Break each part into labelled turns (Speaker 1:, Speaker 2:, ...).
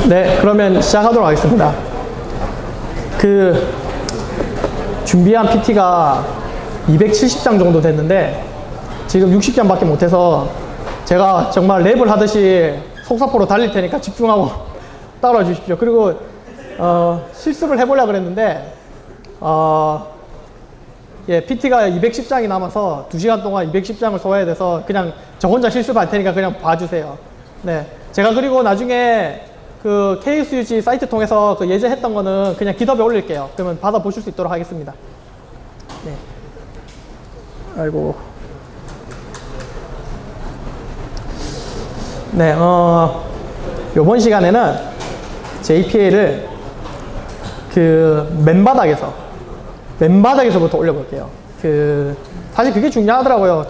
Speaker 1: 네, 그러면 시작하도록 하겠습니다. 준비한 PT가 270장 정도 됐는데, 지금 60장밖에 못해서, 제가 정말 랩을 하듯이 속사포로 달릴 테니까 집중하고 따라와 주십시오. 그리고, 실습을 해보려고 그랬는데, 예, PT가 210장이 남아서 2시간 동안 210장을 써야 돼서 그냥 저 혼자 실습할 테니까 그냥 봐주세요. 네. 제가 그리고 나중에 그 KSUG 사이트 통해서 그 예제했던 거는 그냥 깃허브에 올릴게요. 그러면 받아보실 수 있도록 하겠습니다. 네. 아이고. 네, 요번 시간에는 JPA를 맨바닥에서부터 올려볼게요. 사실 그게 중요하더라고요.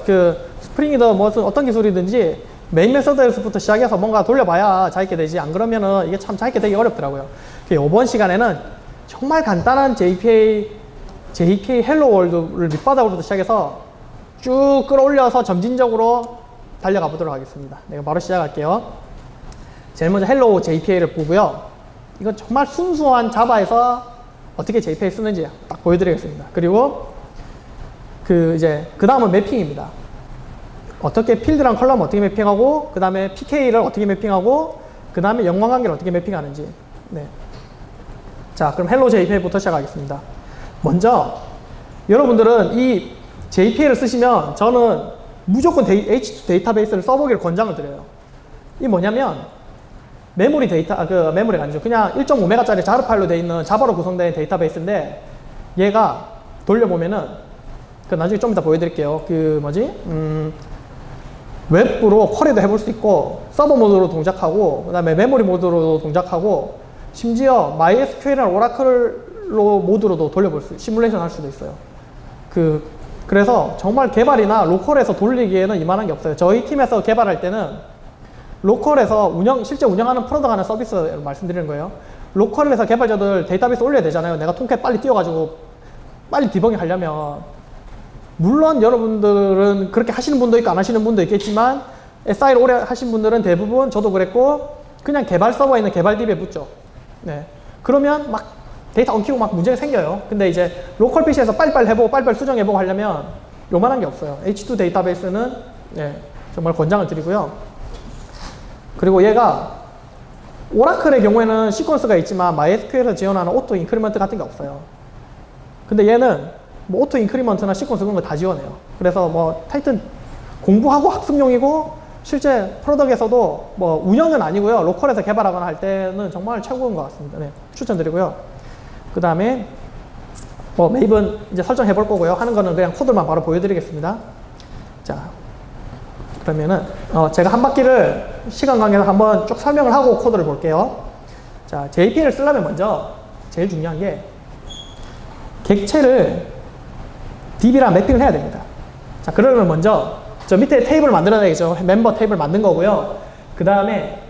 Speaker 1: 스프링이든 무슨 어떤 기술이든지 메인 메서드에서부터 시작해서 뭔가 돌려봐야 잘 있게 되지. 안 그러면은 이게 참 잘 있게 되기 어렵더라고요. 이번 시간에는 정말 간단한 JPA 헬로 월드를 밑바닥으로부터 시작해서 쭉 끌어올려서 점진적으로 달려가 보도록 하겠습니다. 내가 바로 시작할게요. 제일 먼저 헬로 JPA를 보고요. 이건 정말 순수한 자바에서 어떻게 JPA 쓰는지 딱 보여드리겠습니다. 그리고 그 다음은 매핑입니다. 어떻게 필드랑 컬럼 어떻게 매핑하고, 그 다음에 PK를 어떻게 매핑하고, 그 다음에 연관관계를 어떻게 매핑하는지. 네. 자, 그럼 헬로 JPA부터 시작하겠습니다. 먼저 여러분들은 이 JPA를 쓰시면 저는 무조건 H2 데이터베이스를 써보기를 권장을 드려요. 이 뭐냐면 메모리가 아니죠. 그냥 1.5메가짜리 자르 파일로 되어 있는 자바로 구성된 데이터베이스인데, 얘가 돌려보면은 나중에 좀 이따 보여드릴게요. 웹으로 쿼리도 해볼 수 있고, 서버 모드로 동작하고, 그 다음에 메모리 모드로 동작하고, 심지어 MySQL이나 오라클로 모드로도 시뮬레이션 할 수도 있어요. 그래서 정말 개발이나 로컬에서 돌리기에는 이만한 게 없어요. 저희 팀에서 개발할 때는 로컬에서 실제 운영하는 프로덕트 하는 서비스를 말씀드리는 거예요. 로컬에서 개발자들 데이터베이스 올려야 되잖아요. 내가 통캣 빨리 띄워가지고 빨리 디버깅 하려면. 물론 여러분들은 그렇게 하시는 분도 있고 안 하시는 분도 있겠지만, SI를 오래 하신 분들은 대부분, 저도 그랬고, 그냥 개발 서버에 있는 개발 DB에 붙죠. 네. 그러면 막 데이터 엉키고 막 문제가 생겨요. 근데 이제 로컬 PC에서 빨리빨리 해보고 빨리빨리 수정해보고 하려면 요만한 게 없어요. H2 데이터베이스는 정말 권장을 드리고요. 그리고 얘가 오라클의 경우에는 시퀀스가 있지만 MySQL에서 지원하는 오토 인크리먼트 같은 게 없어요. 근데 얘는 오토 인크리먼트나 시퀀스 그런 거 다 지원해요. 그래서 타이튼 공부하고 학습용이고, 실제 프로덕트에서도 운영은 아니고요. 로컬에서 개발하거나 할 때는 정말 최고인 것 같습니다. 네, 추천드리고요. 그 다음에 메이븐 이제 설정해 볼 거고요. 하는 거는 그냥 코드만 바로 보여드리겠습니다. 자, 그러면은 제가 한 바퀴를 시간 관계에서 한번 쭉 설명을 하고 코드를 볼게요. 자, JPA를 쓰려면 먼저 제일 중요한 게 객체를 DB랑 매핑을 해야 됩니다. 자, 그러면 먼저 저 밑에 테이블 만들어내야겠죠. 멤버 테이블 만든 거고요. 그 다음에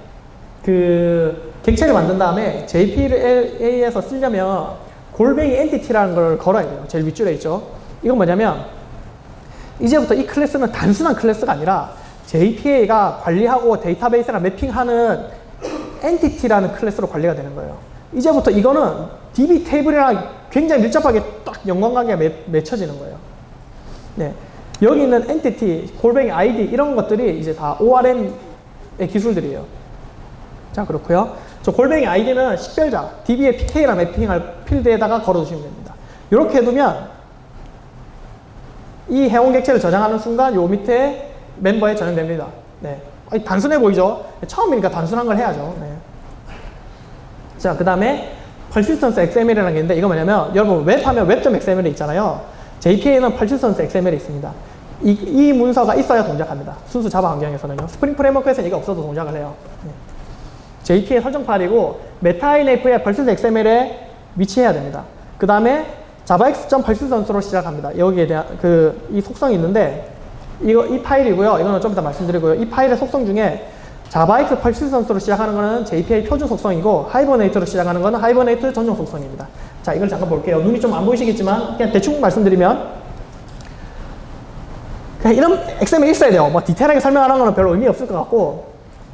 Speaker 1: 객체를 만든 다음에 JPA에서 쓰려면 골뱅이 엔티티라는 걸 걸어야 돼요. 제일 윗줄에 있죠. 이건 뭐냐면 이제부터 이 클래스는 단순한 클래스가 아니라 JPA가 관리하고 데이터베이스랑 매핑하는 엔티티라는 클래스로 관리가 되는 거예요. 이제부터 이거는 DB 테이블이랑 굉장히 밀접하게 딱 연관관계가 맺혀지는 거예요. 네. 여기 있는 엔티티, 골뱅이 ID 이런 것들이 이제 다 ORM의 기술들이에요. 자, 그렇고요. 저 골뱅이 ID는 식별자, DB의 PK랑 매핑할 필드에다가 걸어두시면 됩니다. 이렇게 해두면 이 회원 객체를 저장하는 순간 요 밑에 멤버에 저장됩니다. 네. 단순해 보이죠? 처음이니까 단순한 걸 해야죠. 네. 자, 그 다음에 persistence XML이라는 게 있는데, 이거 뭐냐면 여러분 웹하면 web.xml이 있잖아요. JPA는 persistence XML이 있습니다. 이 문서가 있어야 동작합니다. 순수 자바 환경에서는요. 스프링 프레임워크에서는 이게 없어도 동작을 해요. 네. JPA 설정 파일이고 메타인f의 persistence XML에 위치해야 됩니다. 그 다음에 javax.persistence로 시작합니다. 여기에 대한 이 속성이 있는데, 이 파일이고요. 이거는 좀 이따 말씀드리고요. 이 파일의 속성 중에 javax persistence로 시작하는 거는 JPA 표준 속성이고, hibernate로 시작하는 거는 hibernate 전용 속성입니다. 자, 이걸 잠깐 볼게요. 눈이 좀 안 보이시겠지만 그냥 대충 말씀드리면, 그냥 이런 XML이 있어야 돼요. 디테일하게 설명하는 거는 별로 의미 없을 것 같고,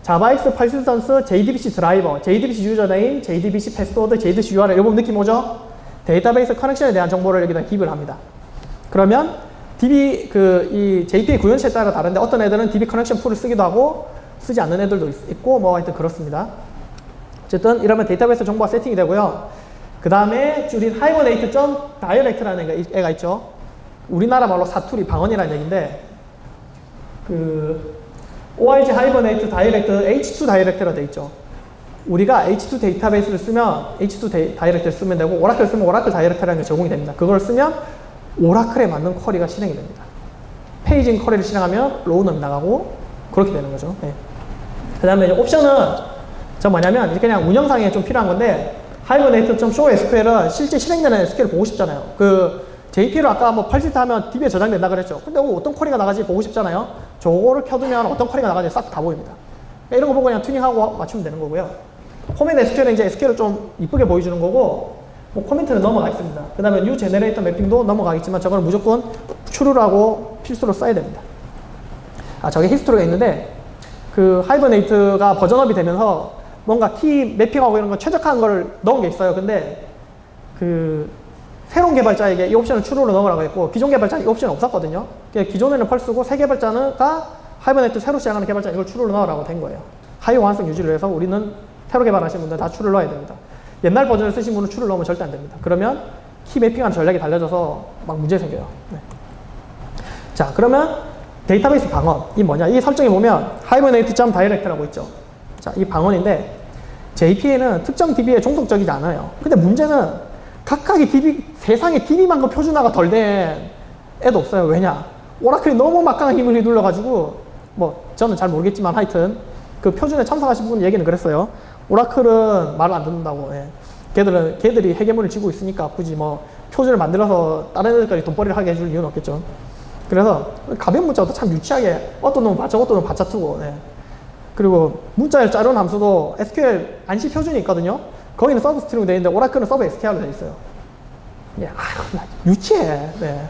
Speaker 1: 자바X persistence, JDBC 드라이버, JDBC 유저네임, JDBC 패스워드, JDBC URL. 이거 느낌 오죠? 데이터베이스 커넥션에 대한 정보를 여기다 기입을 합니다. 그러면 이 JPA 구현체에 따라 다른데 어떤 애들은 DB 커넥션 풀을 쓰기도 하고 쓰지 않는 애들도 있고 뭐 하여튼 그렇습니다. 어쨌든 이러면 데이터베이스 정보가 세팅이 되고요. 그 다음에 줄인 hibernate.direct라는 애가 있죠. 우리나라 말로 사투리 방언이라는 얘기인데 org hibernate direct h2 direct라 돼 있죠. 우리가 h2 데이터베이스를 쓰면 h2 다이렉트를 쓰면 되고 오라클 쓰면 오라클 다이렉트라는 게 적용이 됩니다. 그걸 쓰면 오라클에 맞는 쿼리가 실행이 됩니다. 페이징 쿼리를 실행하면 로우넘이 나가고 그렇게 되는 거죠. 네. 그 다음에 옵션은 뭐냐면 이렇게 그냥 운영상에 좀 필요한 건데 hibernate.show SQL은 실제 실행되는 SQL 보고 싶잖아요. JP로 아까 뭐 persist 하면 DB에 저장된다 그랬죠. 근데 어떤 쿼리가 나가지 보고 싶잖아요. 저거를 켜두면 어떤 쿼리가 나가지 싹 다 보입니다. 그러니까 이런 거 보고 그냥 튜닝하고 맞추면 되는 거고요. 포맷 SQL은 이제 SQL을 좀 이쁘게 보여주는 거고 뭐 코멘트는 넘어가 있습니다. 그 다음에 new generator 매핑도 넘어가겠지만 저거는 무조건 추루라고 필수로 써야 됩니다. 저게 히스토리가 있는데 하이버네이트가 버전업이 되면서 뭔가 키 매핑하고 이런 거 최적화한 거를 넣은 게 있어요. 근데 새로운 개발자에게 이 옵션을 추루로 넣으라고 했고 기존 개발자는 이 옵션이 없었거든요. 기존에는 펄스고 새 개발자가 하이버네이트 새로 시작하는 개발자는 이걸 추루로 넣으라고 된 거예요. 하이 호환성 유지를 위해서 우리는 새로 개발하시는 분들 다 추루를 넣어야 됩니다. 옛날 버전을 쓰신 분은 추루를 넣으면 절대 안 됩니다. 그러면 키 매핑하는 전략이 달라져서 막 문제 생겨요. 네. 자, 그러면 데이터베이스 방언. 이 뭐냐? 이 설정에 보면 hibernate.direct라고 있죠. 자, 이 방언인데 JPA는 특정 DB에 종속적이지 않아요. 근데 문제는 각각의 DB, 세상에 DB만큼 표준화가 덜 된 애도 없어요. 왜냐? 오라클이 너무 막강한 힘을 휘둘러가지고 저는 잘 모르겠지만 하여튼 표준에 참석하신 분 얘기는 그랬어요. 오라클은 말을 안 듣는다고. 예. 걔들이 해계문을 쥐고 있으니까 굳이 표준을 만들어서 다른 애들까지 돈벌이를 하게 해줄 이유는 없겠죠. 그래서 가변 문자도 참 유치하게 어떤 놈은 바짝 어떤 놈은 바짝투고. 예. 그리고 문자를 자르는 함수도 SQL 안시 표준이 있거든요. 거기는 서브 스트링으로 되어 있는데 오라클은 서브 STR로 되어 있어요. 예, 유치해. 네.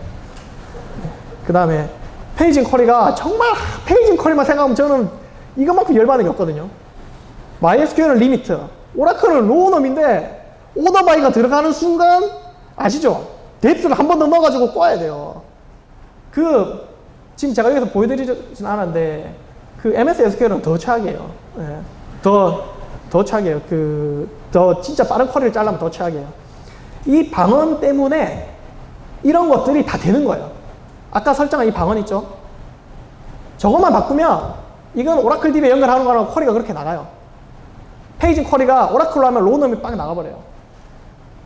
Speaker 1: 그 다음에 페이징 쿼리가 정말 페이징 쿼리만 생각하면 저는 이것만큼 열받는 게 없거든요. MySQL은 리미트, 오라클은 로우넘인데 오더바이가 들어가는 순간 아시죠? 뎁스를 한 번 더 넣어가지고 꺼야 돼요. 지금 제가 여기서 보여드리진 않았는데 MS SQL은 더 최악이에요. 네. 더 최악이에요. 더 진짜 빠른 쿼리를 짜려면 더 최악이에요. 이 방언 때문에 이런 것들이 다 되는 거예요. 아까 설정한 이 방언 있죠? 저것만 바꾸면 이건 오라클 DB에 연결하는 거랑 쿼리가 그렇게 나가요. 페이징 쿼리가 오라클로 하면 로우넘이 빵 나가버려요.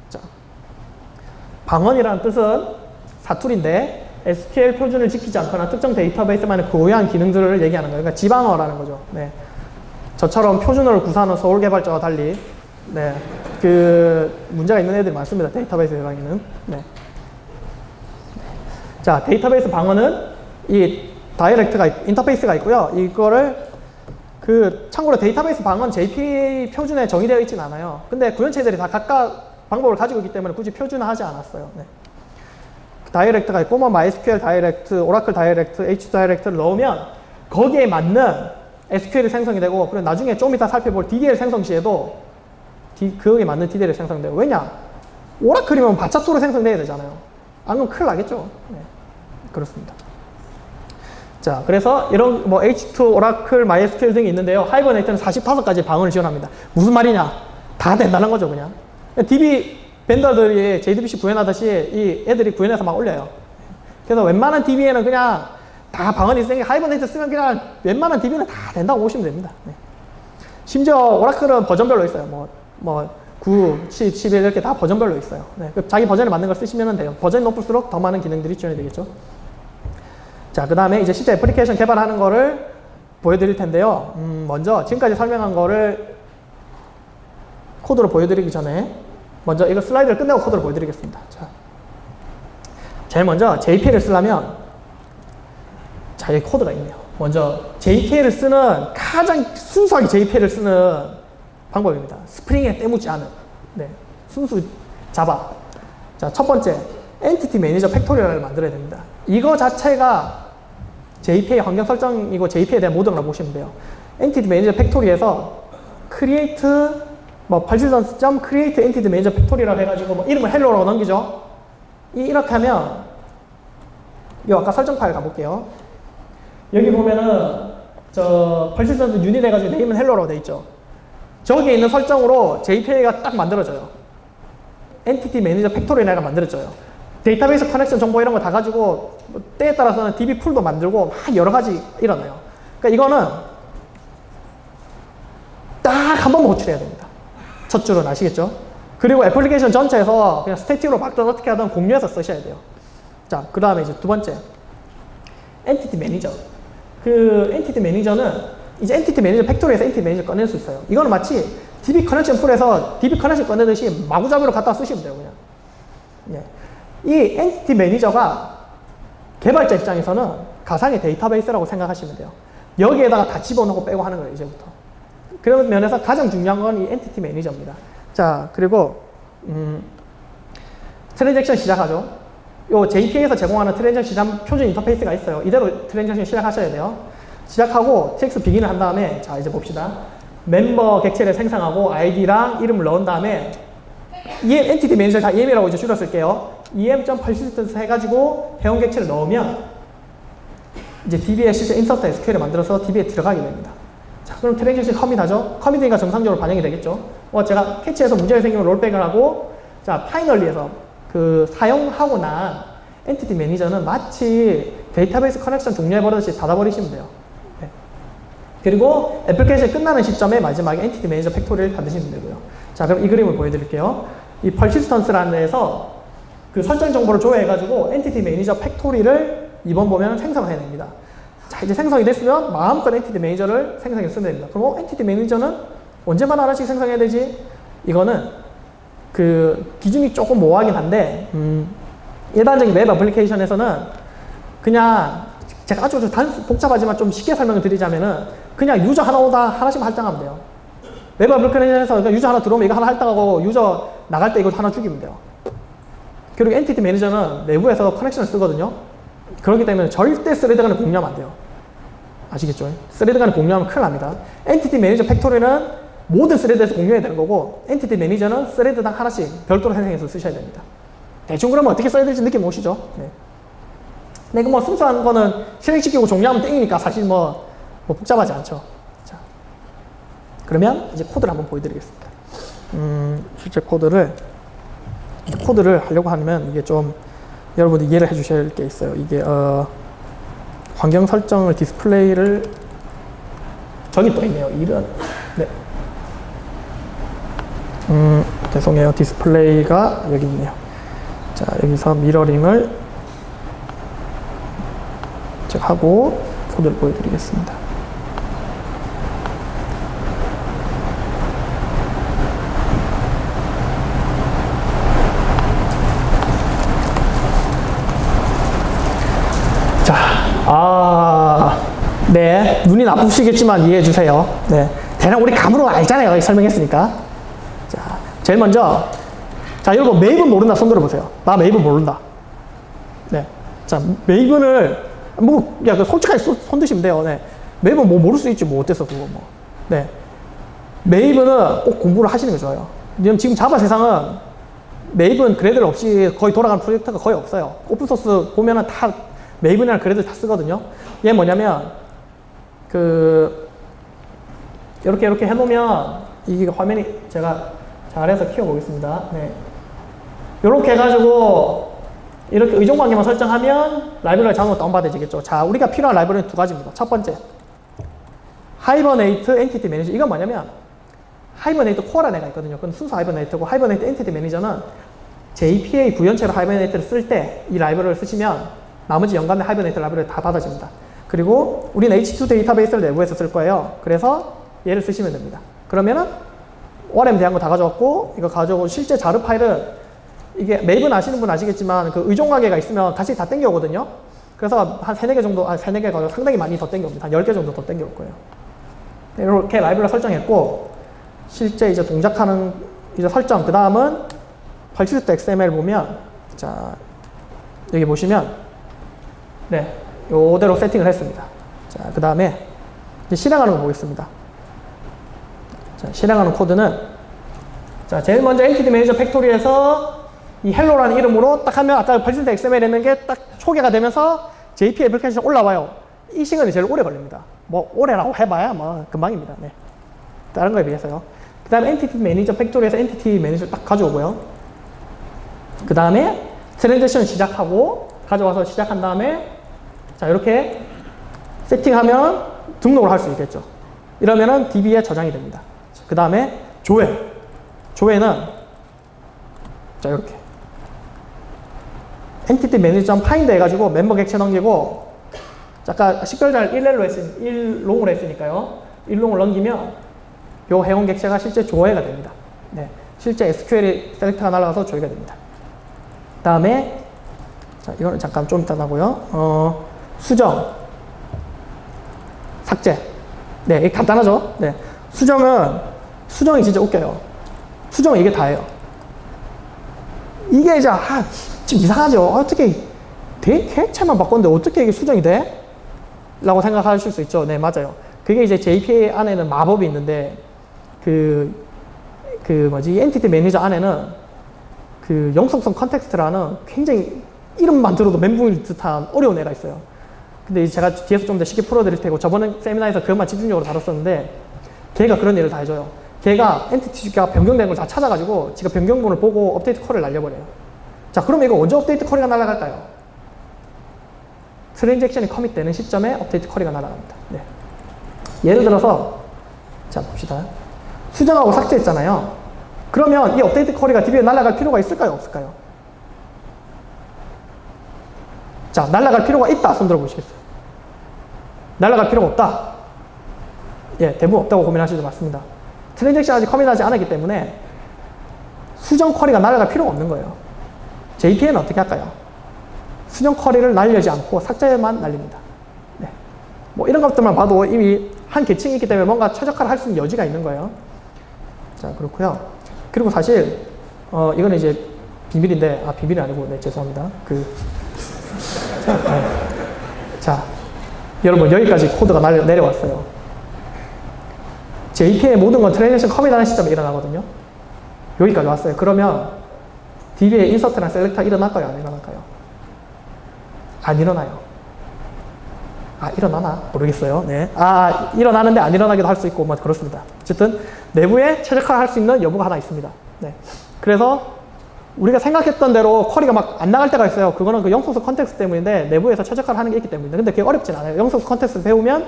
Speaker 1: 자, 방언이라는 뜻은 사투리인데 SQL 표준을 지키지 않거나 특정 데이터베이스만의 고유한 기능들을 얘기하는 거예요. 그러니까 지방어라는 거죠. 네. 저처럼 표준어를 구사하는 서울 개발자와 달리 네. 문제가 있는 애들이 많습니다. 데이터베이스 세상에는. 네. 자, 데이터베이스 방어는 이 인터페이스가 있고요. 이거를 참고로 데이터베이스 방어는 JPA 표준에 정의되어 있진 않아요. 근데 구현체들이 다 각각 방법을 가지고 있기 때문에 굳이 표준화하지 않았어요. 네. 다이렉트가 있고 MySQL 다이렉트, 오라클 다이렉트, H2 다이렉트를 넣으면 거기에 맞는 SQL이 생성이 되고 그리고 나중에 좀 이따 살펴볼 DDL 생성 시에도 그거에 맞는 DDL이 생성돼요. 왜냐? 오라클이면 바차토로 생성돼야 되잖아요. 안 그러면 큰일 나겠죠. 네. 그렇습니다. 자, 그래서 이런 H2, 오라클, MySQL 등이 있는데요. 하이버네이트는 45가지 방언을 지원합니다. 무슨 말이냐? 다 된다는 거죠, 그냥. DB 벤더들이 JDBC 구현하듯이 이 애들이 구현해서 막 올려요. 그래서 웬만한 DB에는 그냥 다 방언이 있으니까 하이버네이트 쓰면 그냥 웬만한 DB는 다 된다고 보시면 됩니다. 네. 심지어 오라클은 버전별로 있어요. 9, 10, 11 이렇게 다 버전별로 있어요. 네. 자기 버전에 맞는 걸 쓰시면 돼요. 버전이 높을수록 더 많은 기능들이 지원이 되겠죠. 자, 그 다음에 이제 실제 애플리케이션 개발하는 거를 보여드릴 텐데요. 먼저 지금까지 설명한 거를 코드로 보여드리기 전에 먼저 이거 슬라이드를 끝내고 코드를 보여드리겠습니다. 자, 제일 먼저 JPA를 쓰려면 자, 여기 코드가 있네요. 먼저 JPA를 쓰는 가장 순수하게 JPA를 쓰는 방법입니다. 스프링에 때묻지 않은 순수 자바. 자, 첫 번째 엔티티 매니저 팩토리얼을 만들어야 됩니다. 이거 자체가 JPA 환경 설정이고 JPA에 대한 모드라고 보시면 돼요. 엔티티 매니저 팩토리에서 create 뭐 persistence.create entity manager 팩토리라고 해가지고 뭐 이름을 hello라고 넘기죠. 이렇게 하면 이 아까 설정 파일 가볼게요. 여기 보면은 저 persistence unit 해가지고 네임은 hello라고 돼 있죠. 저기에 있는 설정으로 JPA가 딱 만들어져요. 엔티티 매니저 팩토리가 만들어져요. 데이터베이스 커넥션 정보 이런 거 다 가지고 뭐 때에 따라서는 DB 풀도 만들고 막 여러 가지 일어나요. 그러니까 이거는 딱 한 번만 호출해야 됩니다. 첫 줄은 아시겠죠? 그리고 애플리케이션 전체에서 그냥 스태틱으로 막든 어떻게 하든 공유해서 쓰셔야 돼요. 자, 그 다음에 이제 두 번째. 엔티티 매니저. 그 엔티티 매니저는 이제 엔티티 매니저 팩토리에서 엔티티 매니저 꺼낼 수 있어요. 이거는 마치 DB 커넥션 풀에서 DB 커넥션 꺼내듯이 마구잡이로 갖다 쓰시면 돼요, 그냥. 네. 이 엔티티 매니저가 개발자 입장에서는 가상의 데이터베이스라고 생각하시면 돼요. 여기에다가 다 집어넣고 빼고 하는 거예요, 이제부터. 그런 면에서 가장 중요한 건 이 엔티티 매니저입니다. 자, 그리고 트랜잭션 시작하죠. 요 JPA에서 제공하는 트랜잭션 시작 표준 인터페이스가 있어요. 이대로 트랜잭션 시작하셔야 돼요. 시작하고 TX 비긴을 한 다음에 자, 이제 봅시다. 멤버 객체를 생성하고 아이디랑 이름을 넣은 다음에 엔티티 매니저 다 EM이라고 이제 줄였을게요. em.persistence 해가지고 회원 객체를 넣으면 이제 DB에 실제 인서트 SQL을 만들어서 DB에 들어가게 됩니다. 자, 그럼 트랜잭션 커밋하죠? 커밋이니까 정상적으로 반영이 되겠죠? 제가 캐치해서 문제가 생기면 롤백을 하고, 자, 파이널리에서 그 사용하고 난 엔티티 매니저는 마치 데이터베이스 커넥션 종료해버리듯이 닫아버리시면 돼요. 네. 그리고 애플리케이션이 끝나는 시점에 마지막에 엔티티 매니저 팩토리를 닫으시면 되고요. 자, 그럼 이 그림을 보여드릴게요. 이 persistance라는 데에서 그 설정 정보를 조회해가지고 엔티티 매니저 팩토리를 이번 보면 생성을 해냅니다. 자, 이제 생성이 됐으면 마음껏 엔티티 매니저를 생성해 쓰면 됩니다. 그럼 엔티티 매니저는 언제만 하나씩 생성해야 되지? 이거는 그 기준이 조금 모호하긴 한데 일반적인 웹 애플리케이션에서는 그냥 제가 아주 복잡하지만 좀 쉽게 설명을 드리자면은 그냥 유저 하나씩 할당하면 돼요. 웹 애플리케이션에서 그러니까 유저 하나 들어오면 이거 하나 할당하고 유저 나갈 때 이거 하나 죽이면 돼요. 그리고 엔티티 매니저는 내부에서 커넥션을 쓰거든요. 그렇기 때문에 절대 스레드 간에 공유하면 안 돼요. 아시겠죠? 스레드 간에 공유하면 큰일 납니다. 엔티티 매니저 팩토리는 모든 스레드에서 공유해야 되는 거고 엔티티 매니저는 스레드당 하나씩 별도로 생성해서 쓰셔야 됩니다. 대충 그러면 어떻게 써야 될지 느낌 오시죠? 네. 근데 그 뭐 순수한 거는 실행시키고 종료하면 땡이니까 사실 뭐 복잡하지 않죠. 자, 그러면 이제 코드를 한번 보여드리겠습니다. 실제 코드를 하려고 하면 이게 좀 여러분들 이해를 해주셔야 할 게 있어요. 이게 환경 설정을 디스플레이를 저기 또 있네요. 이런 네. 죄송해요. 디스플레이가 여기 있네요. 자, 여기서 미러링을 하고 코드를 보여드리겠습니다. 네. 눈이 나쁘시겠지만 이해해주세요. 네. 대략 우리 감으로 알잖아요. 설명했으니까. 자, 제일 먼저. 자, 여러분, 메이븐 모른다. 손 들어보세요. 나 메이븐 모른다. 네. 자, 메이븐을, 그 솔직하게 손 드시면 돼요. 네. 메이븐 뭐 모를 수 있지. 뭐, 어때서, 그거 뭐. 네. 메이븐은 꼭 공부를 하시는 게 좋아요. 지금 자바 세상은 메이븐 그래들 없이 거의 돌아가는 프로젝트가 거의 없어요. 오픈소스 보면은 다 메이븐이랑 그래들 다 쓰거든요. 얘 뭐냐면, 이렇게 해놓으면, 이게 화면이 제가 잘해서 키워보겠습니다. 네. 이렇게 해가지고, 이렇게 의존관계만 설정하면, 라이브러리 자동으로 다운받아지겠죠. 자, 우리가 필요한 라이브러리는 두 가지입니다. 첫 번째, 하이버네이트 엔티티 매니저. 이건 뭐냐면, 하이버네이트 코어라는 애가 있거든요. 그건 순수 하이버네이트고, 하이버네이트 엔티티 매니저는 JPA 구현체로 하이버네이트를 쓸 때, 이 라이브러리를 쓰시면, 나머지 연관된 하이버네이트 라이브러리 다 받아집니다. 그리고 우리는 H2 데이터베이스를 내부에서 쓸 거예요. 그래서 얘를 쓰시면 됩니다. 그러면은 ORM 대한 거 다 가져왔고 이거 가져오고 실제 자르 파일은 이게 메이븐 아시는 분 아시겠지만 그 의존관계가 있으면 같이 다 땡겨오거든요. 그래서 한 3-4개 정도, 3-4개가 상당히 많이 더 땡겨옵니다. 한 10개 정도 더 땡겨올 거예요. 이렇게 라이브러리 설정했고 실제 이제 동작하는 이제 설정 그 다음은 persist XML 보면 자 여기 보시면 네 요대로 세팅을 했습니다. 자, 그 다음에 이제 실행하는 거 보겠습니다. 자, 실행하는 코드는 자, 제일 먼저 엔티티 매니저 팩토리에서 이 헬로라는 이름으로 딱 하면 아까 %XML 했는 게 딱 초기화가 되면서 JP 애플리케이션 올라와요. 이 시간이 제일 오래 걸립니다. 뭐 오래라고 해봐야 뭐 금방입니다. 네. 다른 거에 비해서요. 그 다음에 엔티티 매니저 팩토리에서 엔티티 매니저를 딱 가져오고요. 그 다음에 트랜잭션 시작하고 가져와서 시작한 다음에 자 이렇게 세팅하면 등록을 할 수 있겠죠. 이러면은 DB에 저장이 됩니다. 그 다음에 조회는 자 이렇게 엔티티 매니저 파인드 해가지고 멤버 객체 넘기고 아까 식별자를 1롱으로 했으니까요. 1롱을 넘기면 요 회원 객체가 실제 조회가 됩니다. 네, 실제 SQL 셀렉트가 날아가서 조회가 됩니다. 그 다음에 자 이거는 잠깐 좀 이따 나고요. 수정, 삭제. 네, 이게 간단하죠. 네, 수정이 진짜 웃겨요. 수정은 이게 다예요. 이게 이제 좀 이상하죠. 어떻게 객체만 바꿨는데 어떻게 이게 수정이 돼? 라고 생각하실 수 있죠. 네, 맞아요. 그게 이제 JPA 안에는 마법이 있는데 엔티티 매니저 안에는 그 영속성 컨텍스트라는 굉장히 이름만 들어도 멘붕일 듯한 어려운 애가 있어요. 근데 제가 뒤에서 좀 더 쉽게 풀어드릴 테고 저번에 세미나에서 그것만 집중적으로 다뤘었는데 걔가 그런 일을 다 해줘요. 걔가 엔티티가 변경된 걸 다 찾아가지고 지가 변경본을 보고 업데이트 콜을 날려버려요. 자, 그럼 이거 언제 업데이트 콜이 날아갈까요? 트랜잭션이 커밋되는 시점에 업데이트 쿼리가 날아갑니다. 네. 예를 들어서 자 봅시다. 수정하고 삭제했잖아요. 그러면 이 업데이트 쿼리가 DB에 날아갈 필요가 있을까요? 없을까요? 자, 날아갈 필요가 있다. 손 들어보시겠어요? 날아갈 필요가 없다. 예, 대부분 없다고 고민하시죠. 맞습니다. 트랜잭션 아직 커밋하지 않았기 때문에 수정 쿼리가 날아갈 필요가 없는 거예요. JPA는 어떻게 할까요? 수정 쿼리를 날리지 않고 삭제만 날립니다. 네. 뭐 이런 것들만 봐도 이미 한 계층이 있기 때문에 뭔가 최적화를 할 수 있는 여지가 있는 거예요. 자, 그렇고요. 그리고 사실 이거는 이제 비밀인데 비밀이 아니고 네, 죄송합니다. 자, 여러분 여기까지 코드가 내려왔어요. JP의 모든 건 트랜잭션 커밋하는 시점에 일어나거든요. 여기까지 왔어요. 그러면 DB의 인서트나 셀렉터가 일어날까요? 안 일어날까요? 안 일어나요. 일어나나? 모르겠어요. 네. 일어나는데 안 일어나기도 할 수 있고, 뭐, 그렇습니다. 어쨌든, 내부에 최적화를 할 수 있는 여부가 하나 있습니다. 네. 그래서, 우리가 생각했던 대로 쿼리가 막 안 나갈 때가 있어요. 그거는 그 영속성 컨텍스트 때문인데, 내부에서 최적화를 하는 게 있기 때문입니다. 근데 그게 어렵진 않아요. 영속성 컨텍스트 배우면,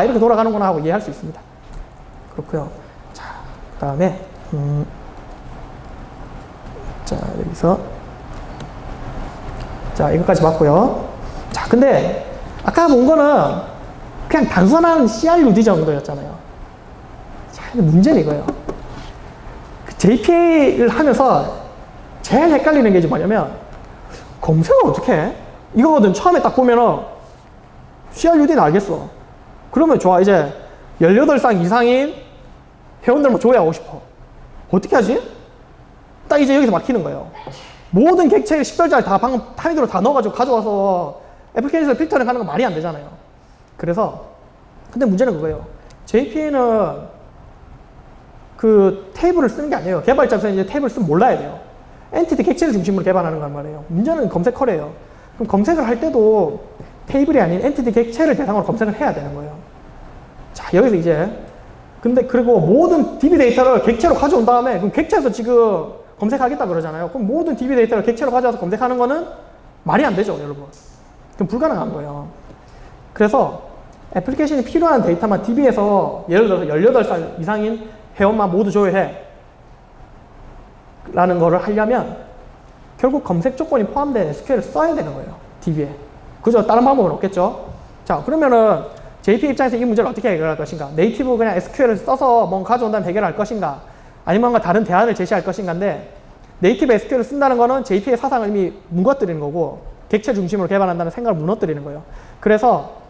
Speaker 1: 이렇게 돌아가는구나 하고 이해할 수 있습니다. 그렇고요. 자, 그 다음에, 자, 여기서, 자, 이것까지 봤고요. 자, 근데 아까 본 거는 그냥 단순한 CRUD 정도였잖아요. 자, 근데 문제는 이거예요. JPA를 하면서 제일 헷갈리는 게 뭐냐면 검색을 어떻게 해? 이거거든. 처음에 딱 보면은 CRUD는 알겠어. 그러면 좋아. 이제 18상 이상인 회원들만 조회하고 싶어. 어떻게 하지? 딱 이제 여기서 막히는 거예요. 모든 객체의 식별자를 다 방금 파인드로 다 넣어가지고 가져와서 애플리케이션을 필터링 하는 건 말이 안 되잖아요. 그래서 근데 문제는 그거예요. JPA는 그 테이블을 쓰는 게 아니에요. 개발자 입장에서 이제 테이블을 쓰면 몰라야 돼요. 엔티티 객체를 중심으로 개발하는 건 말이에요. 문제는 검색 컬이에요. 그럼 검색을 할 때도 테이블이 아닌 엔티티 객체를 대상으로 검색을 해야 되는 거예요. 자, 여기서 이제 근데 그리고 모든 DB 데이터를 객체로 가져온 다음에 그럼 객체에서 지금 검색하겠다 그러잖아요. 그럼 모든 DB 데이터를 객체로 가져와서 검색하는 거는 말이 안 되죠, 여러분. 그럼 불가능한 거예요. 그래서 애플리케이션이 필요한 데이터만 DB에서 예를 들어서 18살 이상인 회원만 모두 조회해 라는 거를 하려면 결국 검색 조건이 포함된 SQL을 써야 되는 거예요, DB에. 그죠? 다른 방법은 없겠죠? 자, 그러면은 JP 입장에서 이 문제를 어떻게 해결할 것인가? 네이티브 그냥 SQL을 써서 뭔가 가져온 다음에 해결할 것인가? 아니면 뭔가 다른 대안을 제시할 것인가인데 네이티브 SQL을 쓴다는 거는 JP의 사상을 이미 무너뜨리는 거고 객체 중심으로 개발한다는 생각을 무너뜨리는 거예요. 그래서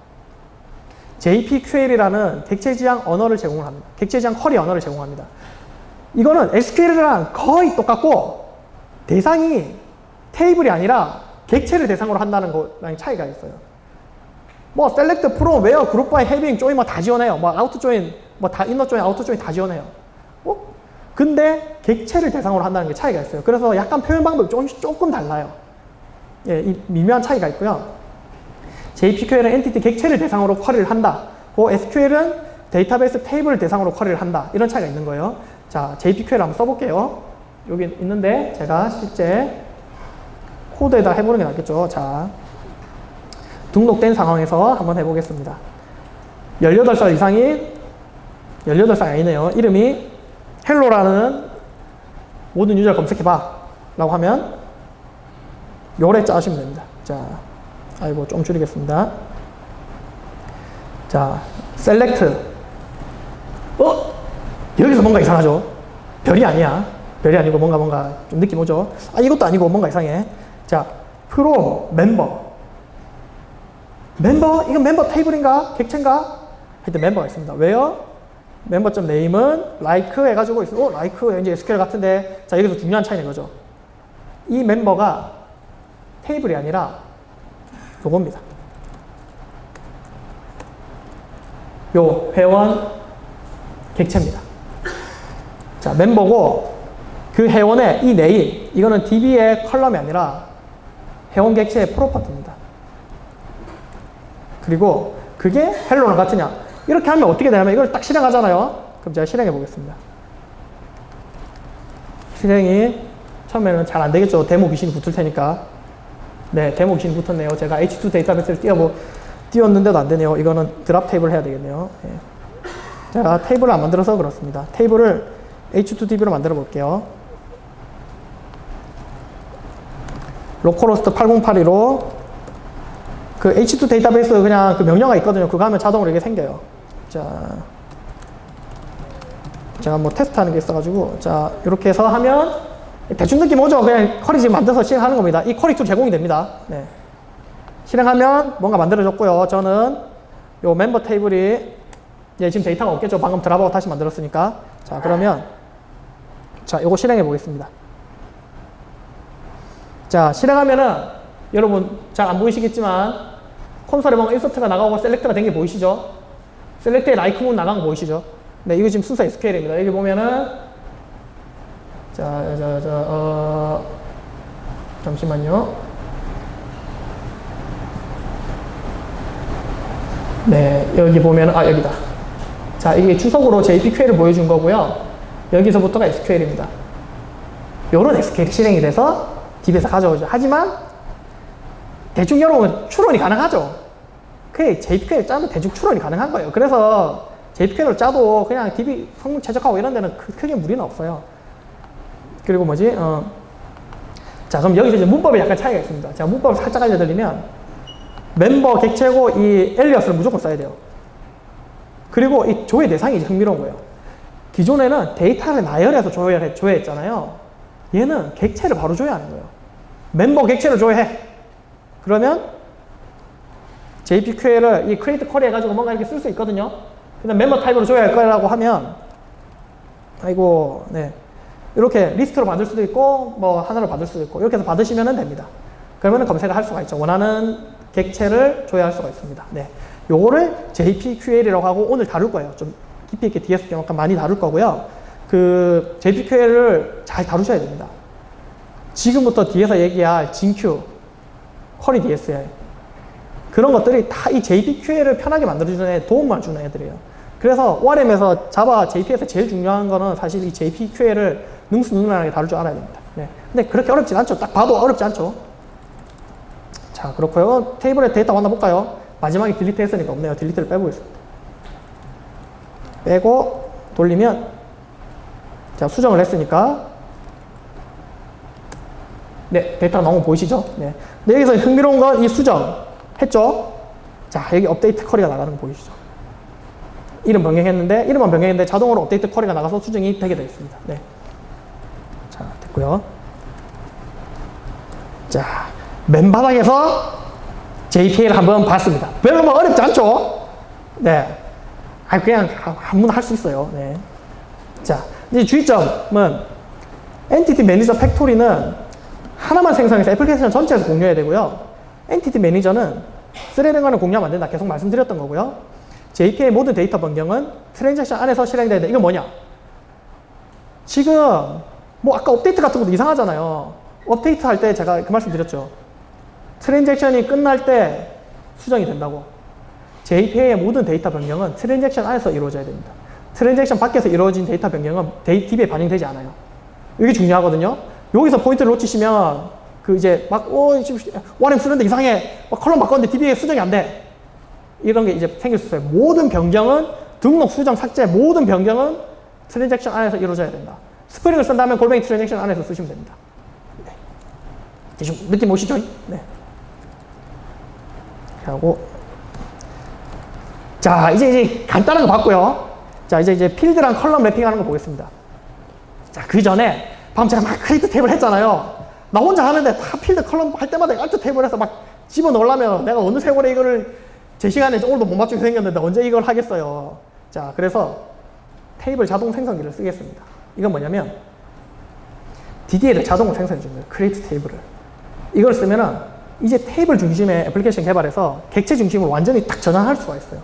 Speaker 1: JPQL이라는 객체 지향 언어를 제공을 합니다. 객체 지향 쿼리 언어를 제공합니다. 이거는 SQL이랑 거의 똑같고 대상이 테이블이 아니라 객체를 대상으로 한다는 거랑 차이가 있어요. 뭐 select from where group by having join 뭐 다 지원해요. 뭐 out join 뭐 다 inner join, out join 다 지원해요. 근데 객체를 대상으로 한다는 게 차이가 있어요. 그래서 약간 표현 방법이 조금 달라요. 예, 이 미묘한 차이가 있고요. JPQL은 엔티티 객체를 대상으로 쿼리를 한다. 그 SQL은 데이터베이스 테이블을 대상으로 쿼리를 한다. 이런 차이가 있는 거예요. 자, JPQL 한번 써볼게요. 여기 있는데 제가 실제 코드에다 해보는 게 낫겠죠. 자, 등록된 상황에서 한번 해보겠습니다. 18살 이상인 18살 아니네요. 이름이 헬로라는 모든 유저를 검색해봐 라고 하면 요래 짜시면 됩니다. 자, 아이고 좀 줄이겠습니다. 자, select. 여기서 뭔가 이상하죠? 별이 아니야. 별이 아니고 뭔가 좀 느낌 오죠? 아, 이것도 아니고 뭔가 이상해. 자, from member. 이건 멤버 테이블인가? 객체인가? 하여튼 멤버가 있습니다. 왜요? 멤버점 네임은 like 해가지고 있어. like 이제 SQL 같은데. 자, 여기서 중요한 차이는 거죠. 이 멤버가 테이블이 아니라 요겁니다. 요 회원 객체입니다. 자, 멤버고 그 회원의 이 네임, 이거는 DB의 컬럼이 아니라 회원 객체의 프로퍼티입니다. 그리고 그게 헬로랑 같으냐? 이렇게 하면 어떻게 되냐면 이걸 딱 실행하잖아요. 그럼 제가 실행해 보겠습니다. 실행이 처음에는 잘 안 되겠죠. 데모 귀신이 붙을 테니까. 네, 데모 귀신이 붙었네요. 제가 H2 데이터베이스를 띄웠는데도 안 되네요. 이거는 드랍 테이블 해야 되겠네요. 네. 제가 테이블을 안 만들어서 그렇습니다. 테이블을 H2DB로 만들어 볼게요. 로컬호스트 8082로 그 H2 데이터베이스 그냥 그 명령어가 있거든요. 그거 하면 자동으로 이게 생겨요. 자, 제가 뭐 테스트 하는 게 있어가지고, 자, 이렇게 해서 하면 대충 느낌 오죠? 그냥 쿼리 지금 만들어서 실행하는 겁니다. 이 쿼리 툴 제공이 됩니다. 네. 실행하면 뭔가 만들어졌고요. 저는 요 멤버 테이블이 이제 지금 데이터가 없겠죠. 방금 드랍하고 다시 만들었으니까. 자, 그러면 자, 요거 실행해 보겠습니다. 자, 실행하면은 여러분 잘 안 보이시겠지만 콘솔에 뭔가 인서트가 나가고 셀렉트가 된 게 보이시죠? 셀렉트에 라이크 문 나간 거 보이시죠? 네, 이거 지금 순서 SQL입니다. 여기 보면은 잠시만요. 네, 여기 보면은 여기다. 자, 이게 주석으로 JPQL을 보여준 거고요. 여기서부터가 SQL입니다. 요런 SQL이 실행이 돼서 DB에서 가져오죠. 하지만 대충 여러분 추론이 가능하죠. 그게 JPQL 짜면 대충 추론이 가능한 거예요. 그래서 JPQL을 짜도 그냥 DB 성능 최적화하고 이런 데는 크게 무리는 없어요. 그리고 뭐지? 자, 그럼 여기서 이제 문법에 약간 차이가 있습니다. 제가 문법을 살짝 알려드리면 멤버 객체고 이 엘리어스를 무조건 써야 돼요. 그리고 이 조회 대상이 이제 흥미로운 거예요. 기존에는 데이터를 나열해서 조회했잖아요. 얘는 객체를 바로 조회하는 거예요. 멤버 객체를 조회해. 그러면 JPQL을 이 create query 해가지고 뭔가 이렇게 쓸 수 있거든요. 근데 멤버 타입으로 조회할 거라고 하면 아이고, 네. 이렇게 리스트로 받을 수도 있고 뭐 하나로 받을 수도 있고 이렇게 해서 받으시면 됩니다. 그러면 검색을 할 수가 있죠. 원하는 객체를 조회할 수가 있습니다. 네. 요거를 JPQL이라고 하고 오늘 다룰 거예요. 좀 깊이 있게 DS 약간 많이 다룰 거고요. 그 JPQL을 잘 다루셔야 됩니다. 지금부터 뒤에서 얘기할 진Q, 쿼리 DSL 그런 것들이 다 이 JPQL을 편하게 만들어주는 애, 도움만 주는 애들이에요. 그래서 ORM에서 자바 JP에서 제일 중요한 거는 사실 이 JPQL을 능수능란하게 다룰 줄 알아야 됩니다. 네. 근데 그렇게 어렵진 않죠. 딱 봐도 어렵지 않죠. 자, 그렇고요. 테이블에 데이터 만나볼까요? 마지막에 딜리트 했으니까 없네요. 딜리트를 빼보겠습니다. 빼고 돌리면 자, 수정을 했으니까 네, 데이터가 나온 거 보이시죠? 네. 근데 여기서 흥미로운 건 이 수정 했죠? 자, 여기 업데이트 쿼리가 나가는 거 보이시죠? 이름만 변경했는데 자동으로 업데이트 쿼리가 나가서 수정이 되게 되어 있습니다. 네. 자, 됐고요. 자, 맨바닥에서 JPL 한번 봤습니다. 별로 뭐 어렵지 않죠? 네. 그냥 아무나 할 수 있어요. 네. 자, 이제 주의점은 엔티티 매니저 팩토리는 하나만 생성해서 애플리케이션 전체에서 공유해야 되고요. 엔티티 매니저는 스레드간을 공유하면 안 된다. 계속 말씀드렸던 거고요. JPA 모든 데이터 변경은 트랜잭션 안에서 실행돼야 된다. 이건 뭐냐? 지금 뭐 아까 업데이트 같은 것도 이상하잖아요. 업데이트 할 때 제가 그 말씀 드렸죠. 트랜잭션이 끝날 때 수정이 된다고. JPA의 모든 데이터 변경은 트랜잭션 안에서 이루어져야 됩니다. 트랜잭션 밖에서 이루어진 데이터 변경은 DB에 반영되지 않아요. 이게 중요하거든요. 여기서 포인트를 놓치시면 그 이제 막 원행 쓰는데 이상해. 막 컬럼 바꿨는데 DB에 수정이 안 돼. 이런 게 이제 생길 수 있어요. 모든 변경은 등록, 수정, 삭제 모든 변경은 트랜잭션 안에서 이루어져야 된다. 스프링을 쓴다면 골뱅이 트랜잭션 안에서 쓰시면 됩니다. 네. 대충 느낌 오시죠? 네. 하고 자 이제 간단한 거 봤고요. 자 이제 필드랑 컬럼 래핑하는 거 보겠습니다. 자 그 전에 방금 제가 막 크리에이트 탭을 했잖아요. 나 혼자 하는데 다 필드 컬럼 할 때마다 알트 탭을 해서 막 집어 넣으려면 내가 어느 세월에 이거를 제 시간에 오늘도 못 맞추게 생겼는데 언제 이걸 하겠어요. 자 그래서 테이블 자동 생성기를 쓰겠습니다. 이건 뭐냐면 DDL을 자동으로 생성해 줍니다. 크리에이트 테이블을. 이걸 쓰면은 이제 테이블 중심의 애플리케이션 개발에서 객체 중심으로 완전히 딱 전환할 수가 있어요.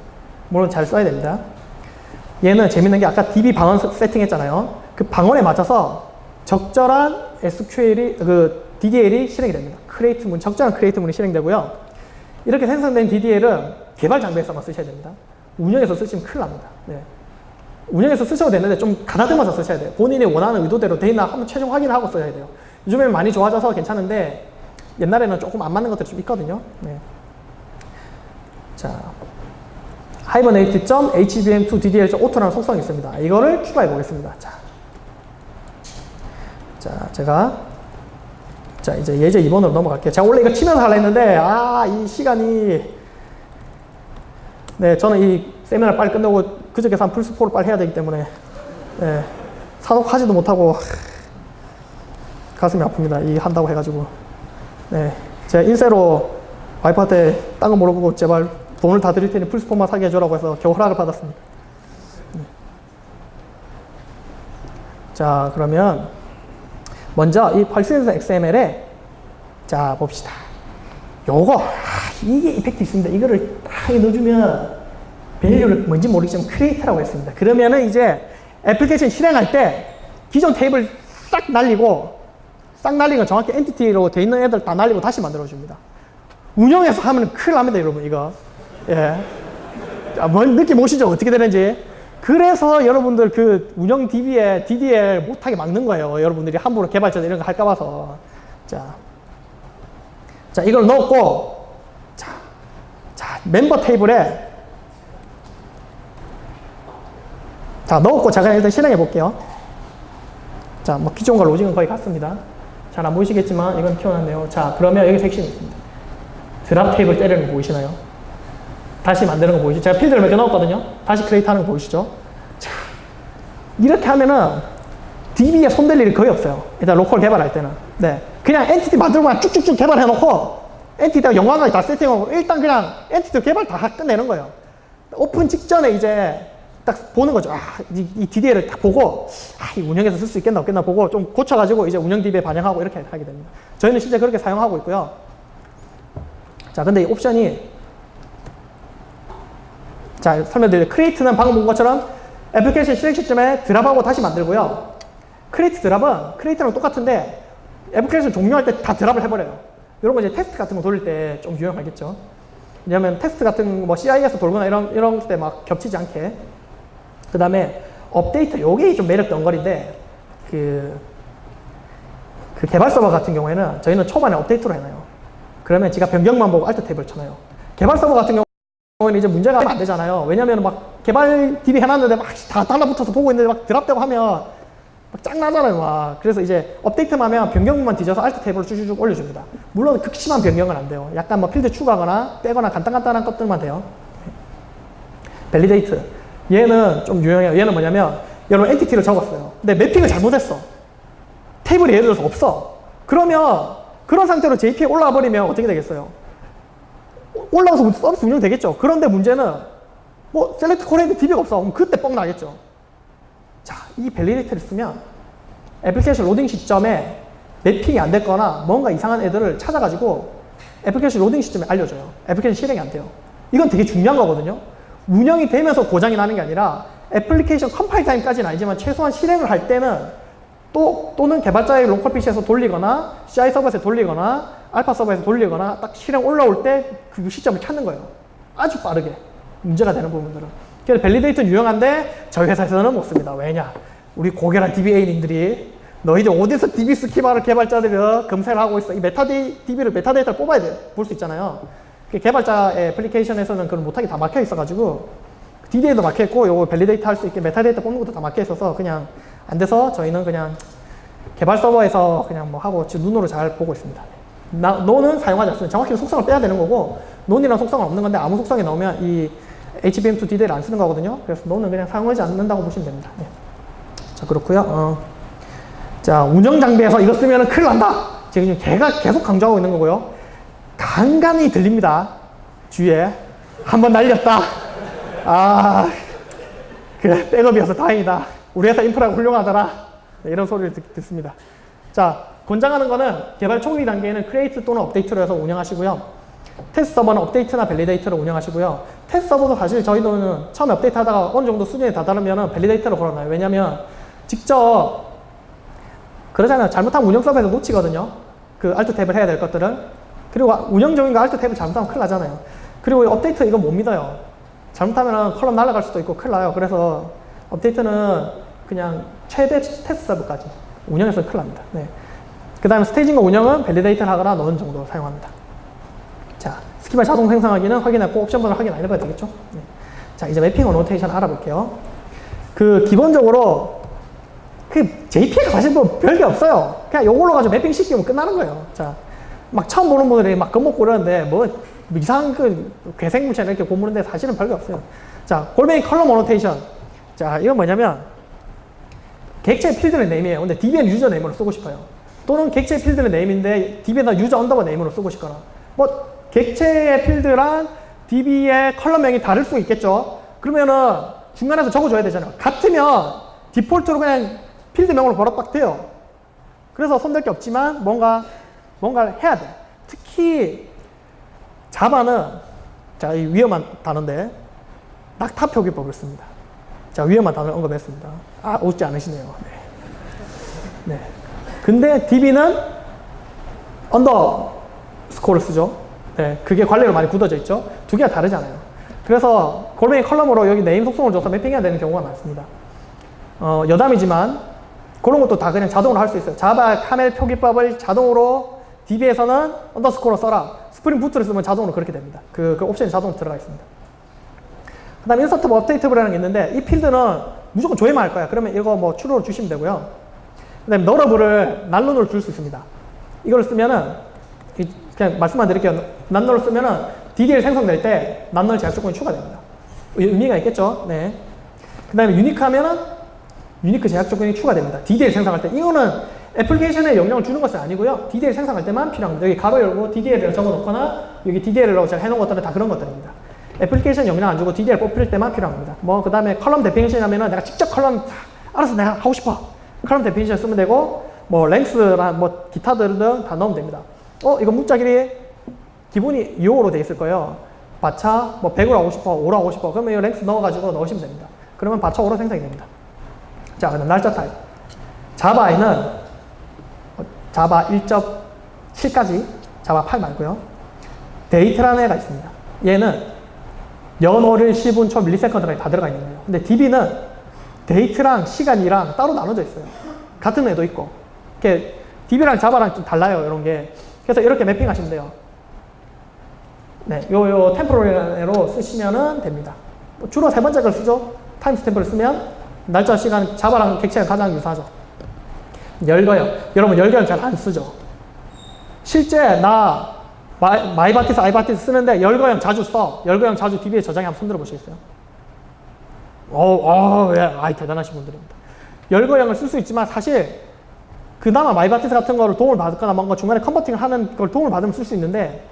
Speaker 1: 물론 잘 써야 됩니다. 얘는 재밌는 게 아까 DB 방언 세팅했잖아요. 그 방언에 맞춰서 적절한 SQL이 DDL이 실행이 됩니다. 크리에이트 문, 적절한 크리에이트 문이 실행되고요. 이렇게 생성된 DDL은 개발 장비에서만 쓰셔야 됩니다. 운영에서 쓰시면 큰일 납니다. 네. 운영에서 쓰셔도 되는데 좀 가다듬어서 쓰셔야 돼요. 본인이 원하는 의도대로 돼 있나 한번 최종 확인하고 써야 돼요. 요즘에는 많이 좋아져서 괜찮은데 옛날에는 조금 안 맞는 것들이 좀 있거든요. 네. 자, hibernate.hvm2 ddl.auto라는 속성이 있습니다. 이거를 추가해 보겠습니다. 자, 이제 예제 2번으로 넘어갈게요. 제가 원래 이거 치면서 하려 했는데, 이 시간이. 네, 저는 이 세미나를 빨리 끝내고 그저께서 한 플스4를 빨리 해야 되기 때문에, 네, 사독하지도 못하고, 가슴이 아픕니다. 이 한다고 해가지고. 네, 제가 인세로 와이프한테 딴 거 물어보고 제발 돈을 다 드릴 테니 플스4만 사게 해주라고 해서 겨우 허락을 받았습니다. 네. 자, 그러면 먼저 이 펄스에서 XML에 자 봅시다. 요거 이게 이펙트 있습니다. 이거를 딱 넣어주면 밸류를 뭔지 모르겠지만 크리에이트라고 했습니다. 그러면은 이제 애플리케이션 실행할 때 기존 테이블 싹 날리고 싹 날린 건 정확히 엔티티로 돼 있는 애들 다 날리고 다시 만들어줍니다. 운영해서 하면 큰일 납니다, 여러분, 이거. 예. 자, 뭔 느낌 오시죠? 어떻게 되는지. 그래서 여러분들 그 운영 DB에 DDL 못하게 막는 거예요. 여러분들이 함부로 개발자 이런 거 할까 봐서. 자, 이걸 넣었고, 자, 멤버 테이블에, 자, 넣었고, 제가 일단 실행해 볼게요. 자, 뭐 기존과 로직은 거의 같습니다. 잘 안 보이시겠지만 이건 키워놨네요. 자, 그러면 여기서 핵심이 있습니다. 드랍 테이블 때리는 거 보이시나요? 다시 만드는 거 보이시죠? 제가 필드를 몇 개 넣었거든요. 다시 크리에이트 하는 거 보이시죠? 자, 이렇게 하면은 DB에 손댈 일이 거의 없어요. 일단 로컬 개발할 때는. 네. 그냥 엔티티 만들고 쭉쭉쭉 개발해 놓고 엔티티가 영광까지 다 세팅하고 일단 그냥 엔티티 개발 다 끝내는 거예요. 오픈 직전에 이제 딱 보는 거죠. 이 DDL을 딱 보고 이 운영에서 쓸 수 있겠나 없겠나 보고 좀 고쳐가지고 이제 운영 DB에 반영하고 이렇게 하게 됩니다. 저희는 실제 그렇게 사용하고 있고요. 자, 근데 이 옵션이 자, 설명드릴게요. 크리에이트는 방금 본 것처럼 애플리케이션 실행 시점에 드랍하고 다시 만들고요. 크리에이트 드랍은 크리에이트랑 똑같은데 애플리케이션 종료할 때 다 드랍을 해버려요. 이런 거 이제 테스트 같은 거 돌릴 때 좀 유용하겠죠. 왜냐면 테스트 같은 뭐 CI에서 돌거나 이런 때 막 겹치지 않게. 그 다음에 업데이트, 요게 좀 매력 덩어리인데 그 개발 서버 같은 경우에는 저희는 초반에 업데이트로 해놔요. 그러면 제가 변경만 보고 알트 탭을 쳐놔요. 개발 서버 같은 경우에는 이제 문제가 안 되잖아요. 왜냐면 막 개발 DB 해놨는데 막 다 달라붙어서 보고 있는데 막 드랍되고 하면 막 짱나잖아요, 막. 그래서 이제 업데이트만 하면 변경만 뒤져서 알트 탭으로 쭉쭉 올려줍니다. 물론 극심한 변경은 안 돼요. 약간 뭐 필드 추가하거나 빼거나 간단한 것들만 돼요. 밸리데이트. 얘는 좀 유용해요. 얘는 뭐냐면 여러분 엔티티를 적었어요. 근데 매핑을 잘못했어. 테이블이 예를 들어서 없어. 그러면 그런 상태로 JP에 올라가 버리면 어떻게 되겠어요? 올라가서 서비스 운영되겠죠. 그런데 문제는 뭐 셀렉트 콜에인데 DB가 없어. 그럼 그때 뻥 나겠죠. 자, 이 밸리데이터를 쓰면 애플리케이션 로딩 시점에 매핑이 안 됐거나 뭔가 이상한 애들을 찾아가지고 애플리케이션 로딩 시점에 알려줘요. 애플리케이션 실행이 안 돼요. 이건 되게 중요한 거거든요. 운영이 되면서 고장이 나는 게 아니라 애플리케이션 컴파일 타임까지는 아니지만 최소한 실행을 할 때는 또는 개발자의 로컬 PC에서 돌리거나 CI 서버에서 돌리거나 알파 서버에서 돌리거나 딱 실행 올라올 때 그 시점을 찾는 거예요. 아주 빠르게. 문제가 되는 부분들은. 그래서 밸리데이터는 유용한데 저희 회사에서는 못 씁니다. 왜냐? 우리 고결한 DBA님들이 너희들 어디서 DB 스키마를 개발자들이 검색을 하고 있어. 이 DB를 메타데이터를 뽑아야 돼. 볼 수 있잖아요. 개발자의 애플리케이션에서는 그걸 못하게 다 막혀 있어가지고 DBA도 막혀 있고 요거 밸리데이터 할 수 있게 메타데이터 뽑는 것도 다 막혀 있어서 그냥 안 돼서 저희는 그냥 개발 서버에서 그냥 뭐 하고 지금 눈으로 잘 보고 있습니다. 논은 사용하지 않습니다. 정확히 속성을 빼야 되는 거고 논이랑 속성은 없는 건데 아무 속성이 나오면 이 HBM2 DD를 안 쓰는 거거든요. 그래서 논은 그냥 사용하지 않는다고 보시면 됩니다. 네. 자, 그렇고요. 자, 운영 장비에서 이거 쓰면 큰일 난다. 지금 걔가 계속 강조하고 있는 거고요. 간간히 들립니다. 주위에 한번 날렸다. 아, 그래 백업이어서 다행이다. 우리 회사 인프라가 훌륭하더라. 네, 이런 소리를 듣습니다. 자, 권장하는 거는 개발 초기 단계에는 크리에이트 또는 업데이트로 해서 운영하시고요. 테스트 서버는 업데이트나 밸리데이터로 운영하시고요. 테스트 서버도 사실 저희는 처음에 업데이트 하다가 어느 정도 수준에 다다르면 밸리데이터로 걸어놔요. 왜냐면 직접 그러잖아요. 잘못하면 운영 서버에서 놓치거든요. 그 Alt 탭을 해야 될 것들은. 그리고 운영적인 거 Alt 탭을 잘못하면 큰일 나잖아요. 그리고 업데이트 이거 못 믿어요. 잘못하면 컬럼 날아갈 수도 있고 큰일 나요. 그래서 업데이트는 그냥 최대 테스트 서버까지 운영해서 큰일 납니다. 네. 그 다음에 스테이징과 운영은 밸리데이터를 하거나 넣은 정도 사용합니다. 자, 스키마 자동 생성하기는 확인했고 옵션 번호를 확인 안 해봐야 되겠죠? 네. 자, 이제 매핑 어노테이션 알아볼게요. 그 기본적으로 그 JP가 사실 뭐 별게 없어요. 그냥 요걸로 가지고 매핑 시키면 끝나는 거예요. 자, 막 처음 보는 분들이 막 겁먹고 그러는데 뭐 이상한 그 괴생물체 이렇게 고무는데 사실은 별게 없어요. 자, 골뱅이 컬럼 어노테이션. 자, 이건 뭐냐면 객체 필드의 네임이에요. 근데 DB는 유저 네임으로 쓰고 싶어요. 또는 객체 필드의 네임인데 DB에다 유저 언더바 네임으로 쓰고 싶거나 뭐 객체의 필드랑 DB의 컬럼명이 다를 수 있겠죠. 그러면은 중간에서 적어줘야 되잖아요. 같으면 디폴트로 그냥 필드명으로 버럭박 돼요. 그래서 손댈 게 없지만 뭔가를 해야 돼. 특히 자바는 자, 이 위험한 단어인데 낙타 표기법을 씁니다. 자, 위험한 단어를 언급했습니다. 아, 웃지 않으시네요. 네. 네. 근데 DB는 언더스코어를 쓰죠. 네. 그게 관례로 많이 굳어져 있죠. 두 개가 다르잖아요. 그래서 골뱅이 컬럼으로 여기 네임 속성을 줘서 매핑해야 되는 경우가 많습니다. 여담이지만 그런 것도 다 그냥 자동으로 할 수 있어요. 자바 카멜 표기법을 자동으로 DB에서는 언더스코어로 써라. 스프링 부트를 쓰면 자동으로 그렇게 됩니다. 그 옵션이 자동으로 들어가 있습니다. 그 다음에 인서트 업데이트블이라는 게 있는데 이 필드는 무조건 조회만 할 거야. 그러면 이거 뭐 추로로 주시면 되고요. 그 다음에 너러블을 난론으로 줄 수 있습니다. 이걸 쓰면은 그냥 말씀만 드릴게요. 난론을 쓰면은 DDL 생성될 때 난론 제약 조건이 추가됩니다. 의미가 있겠죠? 네. 그 다음에 유니크 하면은 유니크 제약 조건이 추가됩니다. DDL 생성할 때. 이거는 애플리케이션에 영향을 주는 것은 아니고요. DDL 생성할 때만 필요합니다. 여기 가로 열고 DDL을 적어 놓거나 여기 DDL로 제가 해놓은 것들은 다 그런 것들입니다. 애플리케이션 영향 안 주고 DDL 뽑힐 때만 필요합니다. 뭐 그 다음에 컬럼 데피니션 하면은 내가 직접 컬럼 알아서 내가 하고 싶어. 컬럼 데피니션 쓰면 되고 뭐 랭스나 뭐 기타들 등 다 넣으면 됩니다. 이거 문자 길이 기본이 2호로 돼 있을 거예요. 바차 뭐 100으로 하고 싶어, 5로 하고 싶어. 그러면 이 랭스 넣어가지고 넣으시면 됩니다. 그러면 바차 5로 생성이 됩니다. 자, 그다음 날짜 타입. 자바에는 자바 1.7까지 자바 8 말고요. 데이트라는 애가 있습니다. 얘는 연월일, 시분, 초, 밀리세컨드가 다 들어가 있는 거예요. 근데 DB는 데이트랑 시간이랑 따로 나눠져 있어요. 같은 애도 있고. 이렇게 DB랑 자바랑 좀 달라요, 이런 게. 그래서 이렇게 매핑 하시면 돼요. 네, 요 템포럴이라는 애로 쓰시면은 됩니다. 주로 세 번째 걸 쓰죠. 타임 스탬프를 쓰면 날짜, 시간, 자바랑 객체가 가장 유사하죠. 열거형. 여러분, 열거형 잘 안 쓰죠. 실제 나 마이바티스, 아이바티스 쓰는데 열거형 자주 써. 열거형 자주 DB에 저장해 한번 손들어 보시겠어요? 예, 대단하신 분들입니다. 열거형을 쓸 수 있지만 사실 그나마 마이바티스 같은 거를 도움을 받거나 뭔가 중간에 컨버팅을 하는 걸 도움을 받으면 쓸 수 있는데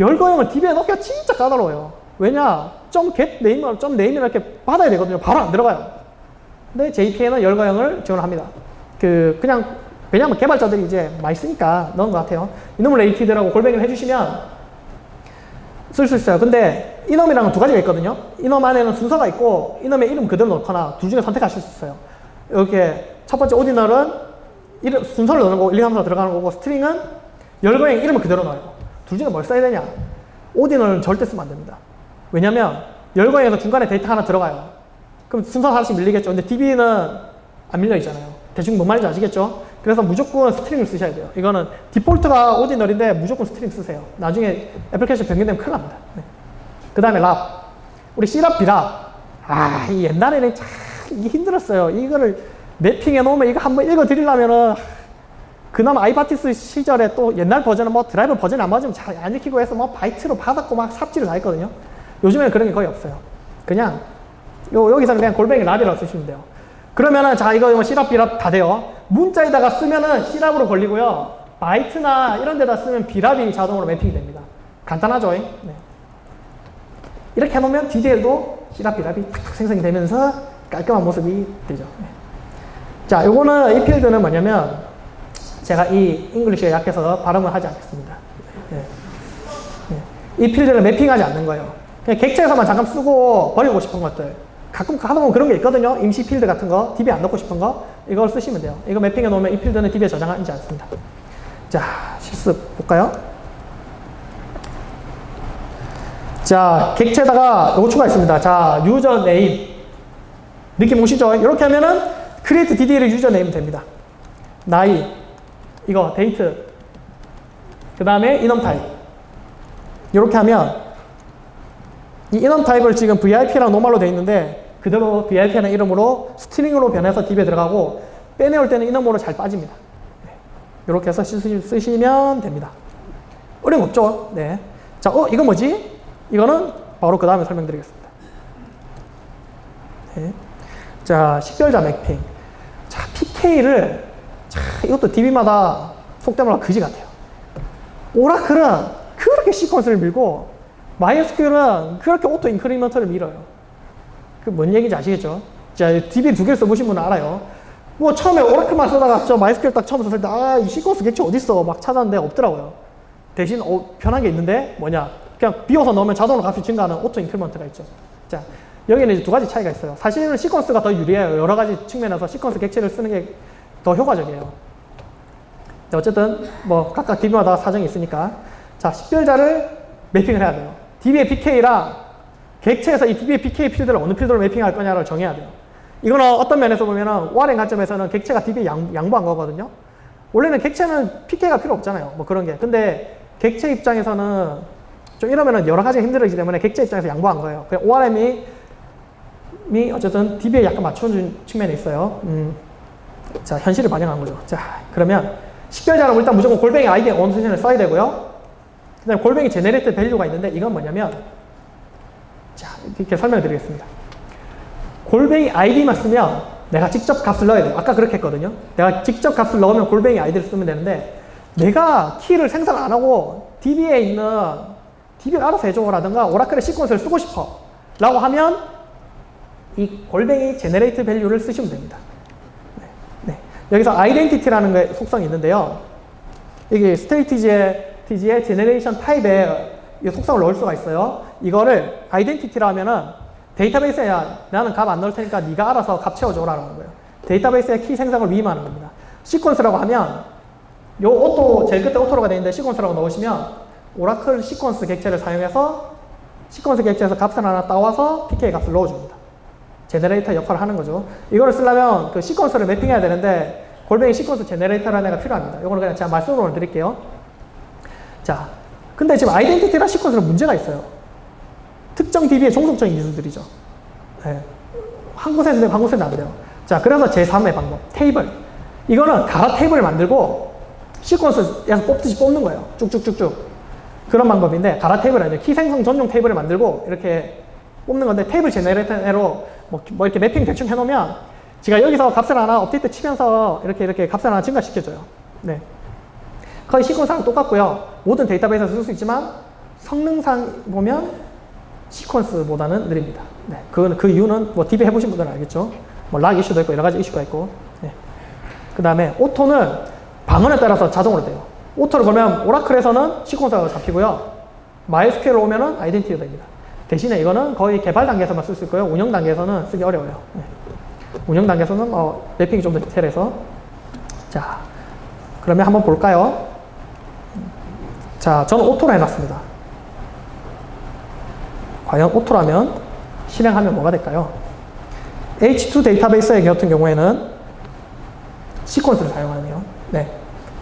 Speaker 1: 열거형을 DB에 넣기가 진짜 까다로워요. 왜냐? .get 네임을 이렇게 받아야 되거든요. 바로 안 들어가요. 근데 JPA는 열거형을 지원합니다. 왜냐면 개발자들이 이제 많이 쓰니까 넣은 것 같아요. 이놈을 레이티드라고 골뱅이를 해주시면 쓸 수 있어요. 근데 이놈이랑은 두 가지가 있거든요. 이놈 안에는 순서가 있고 이놈의 이름 그대로 넣거나 둘 중에 선택하실 수 있어요. 이렇게 첫 번째 오디널은 이름, 순서를 넣는 거고 1, 2, 3, 4 들어가는 거고 스트링은 열거행 이름을 그대로 넣어요. 둘 중에 뭘 써야 되냐? 오디널은 절대 쓰면 안 됩니다. 왜냐면 열거행에서 중간에 데이터 하나 들어가요. 그럼 순서 하나씩 밀리겠죠. 근데 DB는 안 밀려 있잖아요. 대충 뭔 말인지 아시겠죠? 그래서 무조건 스트링을 쓰셔야 돼요. 이거는 디폴트가 오디널인데 무조건 스트링 쓰세요. 나중에 애플리케이션 변경되면 큰일 납니다. 네. 그 다음에 랍. 우리 C랍, B랍. 이 옛날에는 참 이게 힘들었어요. 이거를 매핑해 놓으면 이거 한번 읽어 드리려면은 그나마 아이바티스 시절에 또 옛날 버전은 뭐 드라이버 버전이 안 맞으면 잘 안 읽히고 해서 뭐 바이트로 받았고 막 삽질을 다 했거든요. 요즘에는 그런 게 거의 없어요. 그냥 여기서는 그냥 골뱅이 랍이라고 쓰시면 돼요. 그러면은 자 이거 C랍, B랍 다 돼요. 문자에다가 쓰면은 C랍으로 걸리고요. 바이트나 이런 데다 쓰면 B랍이 자동으로 매핑이 됩니다. 간단하죠? 네. 이렇게 해놓으면 DDL도 C랍, B랍이 탁탁 생성이 되면서 깔끔한 모습이 되죠. 네. 자, 요거는 이 필드는 뭐냐면 제가 이 잉글리시에 약해서 발음을 하지 않겠습니다. 네. 네. 이 필드는 매핑하지 않는 거예요. 그냥 객체에서만 잠깐 쓰고 버리고 싶은 것들. 가끔 하다 보면 그런 게 있거든요. 임시 필드 같은 거, DB에 안 넣고 싶은 거. 이걸 쓰시면 돼요. 이거 매핑해 놓으면 이 필드는 DB에 저장하지 않습니다. 자, 실습 볼까요? 자, 객체에다가 요거 추가했습니다. 자, 유저 네임. 느낌 오시죠? 이렇게 하면은 create DDL 유저 네임 됩니다. 나이, 이거 데이트, 그 다음에 인원 타입. 이렇게 하면 이 인원 타입을 지금 VIP랑 노멀로 되어 있는데 그대로 VIP라는 이름으로 스트링으로 변해서 DB에 들어가고 빼내올 때는 인원모로 잘 빠집니다. 이렇게 해서 쓰시면 됩니다. 어려운 거 없죠? 네. 자, 이거 뭐지? 이거는 바로 그 다음에 설명드리겠습니다. 네. 자, 식별자 매핑. 자, PK를, 자, 이것도 DB마다 속대마다 그지 같아요. 오라클은 그렇게 시퀀스를 밀고, MySQL은 그렇게 오토 인크리먼트를 밀어요. 그 뭔 얘기인지 아시겠죠? 자, DB 두 개를 써보신 분은 알아요. 뭐 처음에 오라클만 쓰다가 저 MySQL 딱 처음 썼을 때, 이 시퀀스 객체 어딨어? 막 찾았는데 없더라고요. 대신 편한 게 있는데 뭐냐? 그냥 비워서 넣으면 자동으로 값이 증가하는 오토 인크리먼트가 있죠. 자, 여기는 이제 두 가지 차이가 있어요. 사실은 시퀀스가 더 유리해요. 여러 가지 측면에서 시퀀스 객체를 쓰는 게 더 효과적이에요. 어쨌든 뭐 각각 DB마다 사정이 있으니까 자, 식별자를 매핑을 해야 돼요. DB의 PK랑 객체에서 이 DB의 PK 필드를 어느 필드로 매핑할 거냐를 정해야 돼요. 이거는 어떤 면에서 보면은 ORM 관점에서는 객체가 DB에 양보한 거거든요. 원래는 객체는 PK가 필요 없잖아요. 뭐 그런 게. 근데 객체 입장에서는 좀 이러면은 여러 가지가 힘들어지기 때문에 객체 입장에서 양보한 거예요. 그냥 ORM이 어쨌든 DB에 약간 맞춰준 측면이 있어요. 자, 현실을 반영한 거죠. 자, 그러면 식별자는 일단 무조건 골뱅이 아이디 원소신을 써야 되고요. 그 다음에 골뱅이 제네레이트 밸류가 있는데 이건 뭐냐면 자, 이렇게 설명드리겠습니다. 골뱅이 아이디만 쓰면 내가 직접 값을 넣어야 돼요. 아까 그렇게 했거든요. 내가 직접 값을 넣으면 골뱅이 아이디를 쓰면 되는데 내가 키를 생성 안 하고 DB에 있는 DB가 알아서 해줘라든가 오라클의 시퀀스를 쓰고 싶어 라고 하면 이 골뱅이 제네레이트 밸류를 쓰시면 됩니다. 네. 여기서 아이덴티티라는 게 속성이 있는데요. 이게 스테이티지의 제네레이션 타입에 이 속성을 넣을 수가 있어요. 이거를 아이덴티티라 하면은 데이터베이스에 나는 값 안 넣을 테니까 네가 알아서 값 채워줘라는 거예요. 데이터베이스의 키 생성을 위임하는 겁니다. 시퀀스라고 하면 요 오토 제일 끝에 오토로가 되어 있는데 시퀀스라고 넣으시면 오라클 시퀀스 객체를 사용해서 시퀀스 객체에서 값을 하나 따와서 PK 값을 넣어줍니다. 제너레이터 역할을 하는 거죠. 이거를 쓰려면 그 시퀀스를 매핑해야 되는데 골뱅이 시퀀스 제너레이터라는 애가 필요합니다. 이거는 그냥 제가 말씀으로 드릴게요. 자, 근데 지금 아이덴티티랑 시퀀스는 문제가 있어요. 특정 DB의 종속적인 기술들이죠. 네. 한 곳에서 되고 한 곳에는 안 돼요. 자, 그래서 제3의 방법, 테이블. 이거는 가라 테이블을 만들고 시퀀스에서 뽑듯이 뽑는 거예요. 쭉쭉쭉쭉. 그런 방법인데 가라 테이블 아니에요. 키 생성 전용 테이블을 만들고 이렇게 뽑는 건데 테이블 제너레이터로 뭐 이렇게 매핑 대충 해놓으면 제가 여기서 값을 하나 업데이트 치면서 이렇게 값을 하나 증가시켜줘요. 네. 거의 시퀀스랑 똑같고요. 모든 데이터베이스에서 쓸 수 있지만 성능상 보면 시퀀스보다는 느립니다. 네. 그 이유는 뭐 DB 해보신 분들은 알겠죠. 뭐 락 이슈도 있고 여러 가지 이슈가 있고. 네. 그 다음에 오토는 방언에 따라서 자동으로 돼요. 오토를 걸면 오라클에서는 시퀀스가 잡히고요. MySQL 오면은 아이덴티티가 됩니다. 대신에 이거는 거의 개발 단계에서만 쓸 수 있고요. 운영 단계에서는 쓰기 어려워요. 네. 운영 단계에서는 래핑이 좀 더 디테일해서. 자, 그러면 한번 볼까요? 자, 저는 오토로 해놨습니다. 과연 오토라면 실행하면 뭐가 될까요? H2 데이터베이스 같은 경우에는 시퀀스를 사용하네요. 네.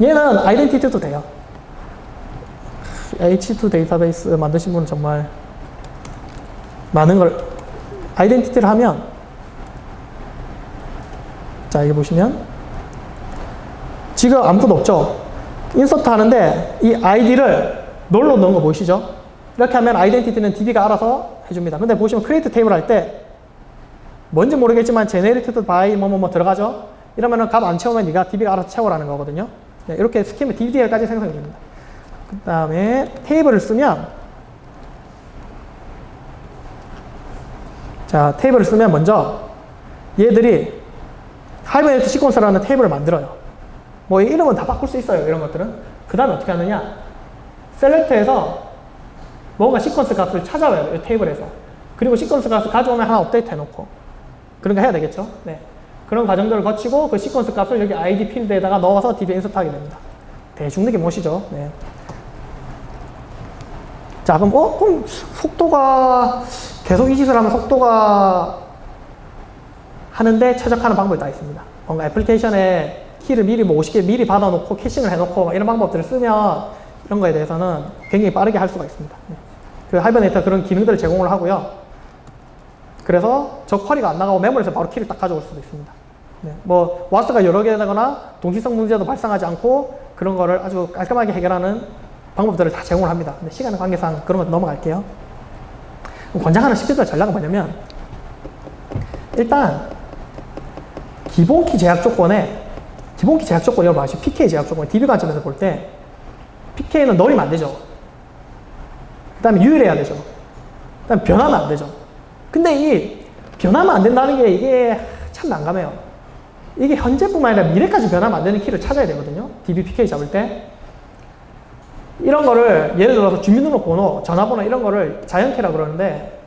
Speaker 1: 얘는 아이덴티티도 돼요. H2 데이터베이스 만드신 분은 정말 많은 걸 아이덴티티를 하면, 자, 여기 보시면 지금 아무것도 없죠. 인서트 하는데 이 아이디를 널로 넣은 거 보이시죠? 이렇게 하면 아이덴티티는 DB가 알아서 해줍니다. 근데 보시면 크리에이트 테이블 할 때 뭔지 모르겠지만 generated by 뭐뭐뭐 들어가죠? 이러면은 값 안 채우면 네가 DB가 알아서 채우라는 거거든요. 네, 이렇게 스키면 DB까지 생성이 됩니다. 그 다음에 테이블을 쓰면, 자, 테이블을 쓰면 먼저 얘들이 하이버네이트 시퀀스라는 테이블을 만들어요. 뭐 이름은 다 바꿀 수 있어요. 이런 것들은. 그 다음에 어떻게 하느냐, 셀렉트에서 뭔가 시퀀스 값을 찾아와요. 이 테이블에서. 그리고 시퀀스 값을 가져오면 하나 업데이트 해놓고, 그런 거 해야 되겠죠. 네. 그런 과정들을 거치고 그 시퀀스 값을 여기 ID 필드에다가 넣어서 DB에 인서트하게 됩니다. 대충 느낌 오시죠? 네. 자, 그럼 속도가 계속 이 짓을 하면 속도가 하는데 최적화하는 방법이 다 있습니다. 뭔가 애플리케이션에 키를 미리 뭐 50개 미리 받아놓고 캐싱을 해놓고 이런 방법들을 쓰면 이런 거에 대해서는 굉장히 빠르게 할 수가 있습니다. 네. 그 하이버네이터가 그런 기능들을 제공을 하고요. 그래서 저 쿼리가 안 나가고 메모리에서 바로 키를 딱 가져올 수도 있습니다. 네. 뭐 와스가 여러 개 되거나 동시성 문제도 발생하지 않고 그런 거를 아주 깔끔하게 해결하는 방법들을 다 제공을 합니다. 근데 시간 관계상 그런 거 넘어갈게요. 권장하는 시큐리티 전략은 뭐냐면, 일단 기본키 제약 조건이 여러분 아시죠? PK 제약 조건, DB 관점에서 볼 때 PK는 넣으면 안 되죠. 그 다음에 유일해야 되죠. 그 다음에 변하면 안 되죠. 근데 이 변하면 안 된다는 게 이게 참 난감해요. 이게 현재뿐만 아니라 미래까지 변하면 안 되는 키를 찾아야 되거든요. DB PK 잡을 때. 이런 거를 예를 들어서 주민등록번호, 전화번호 이런 거를 자연키라고 그러는데,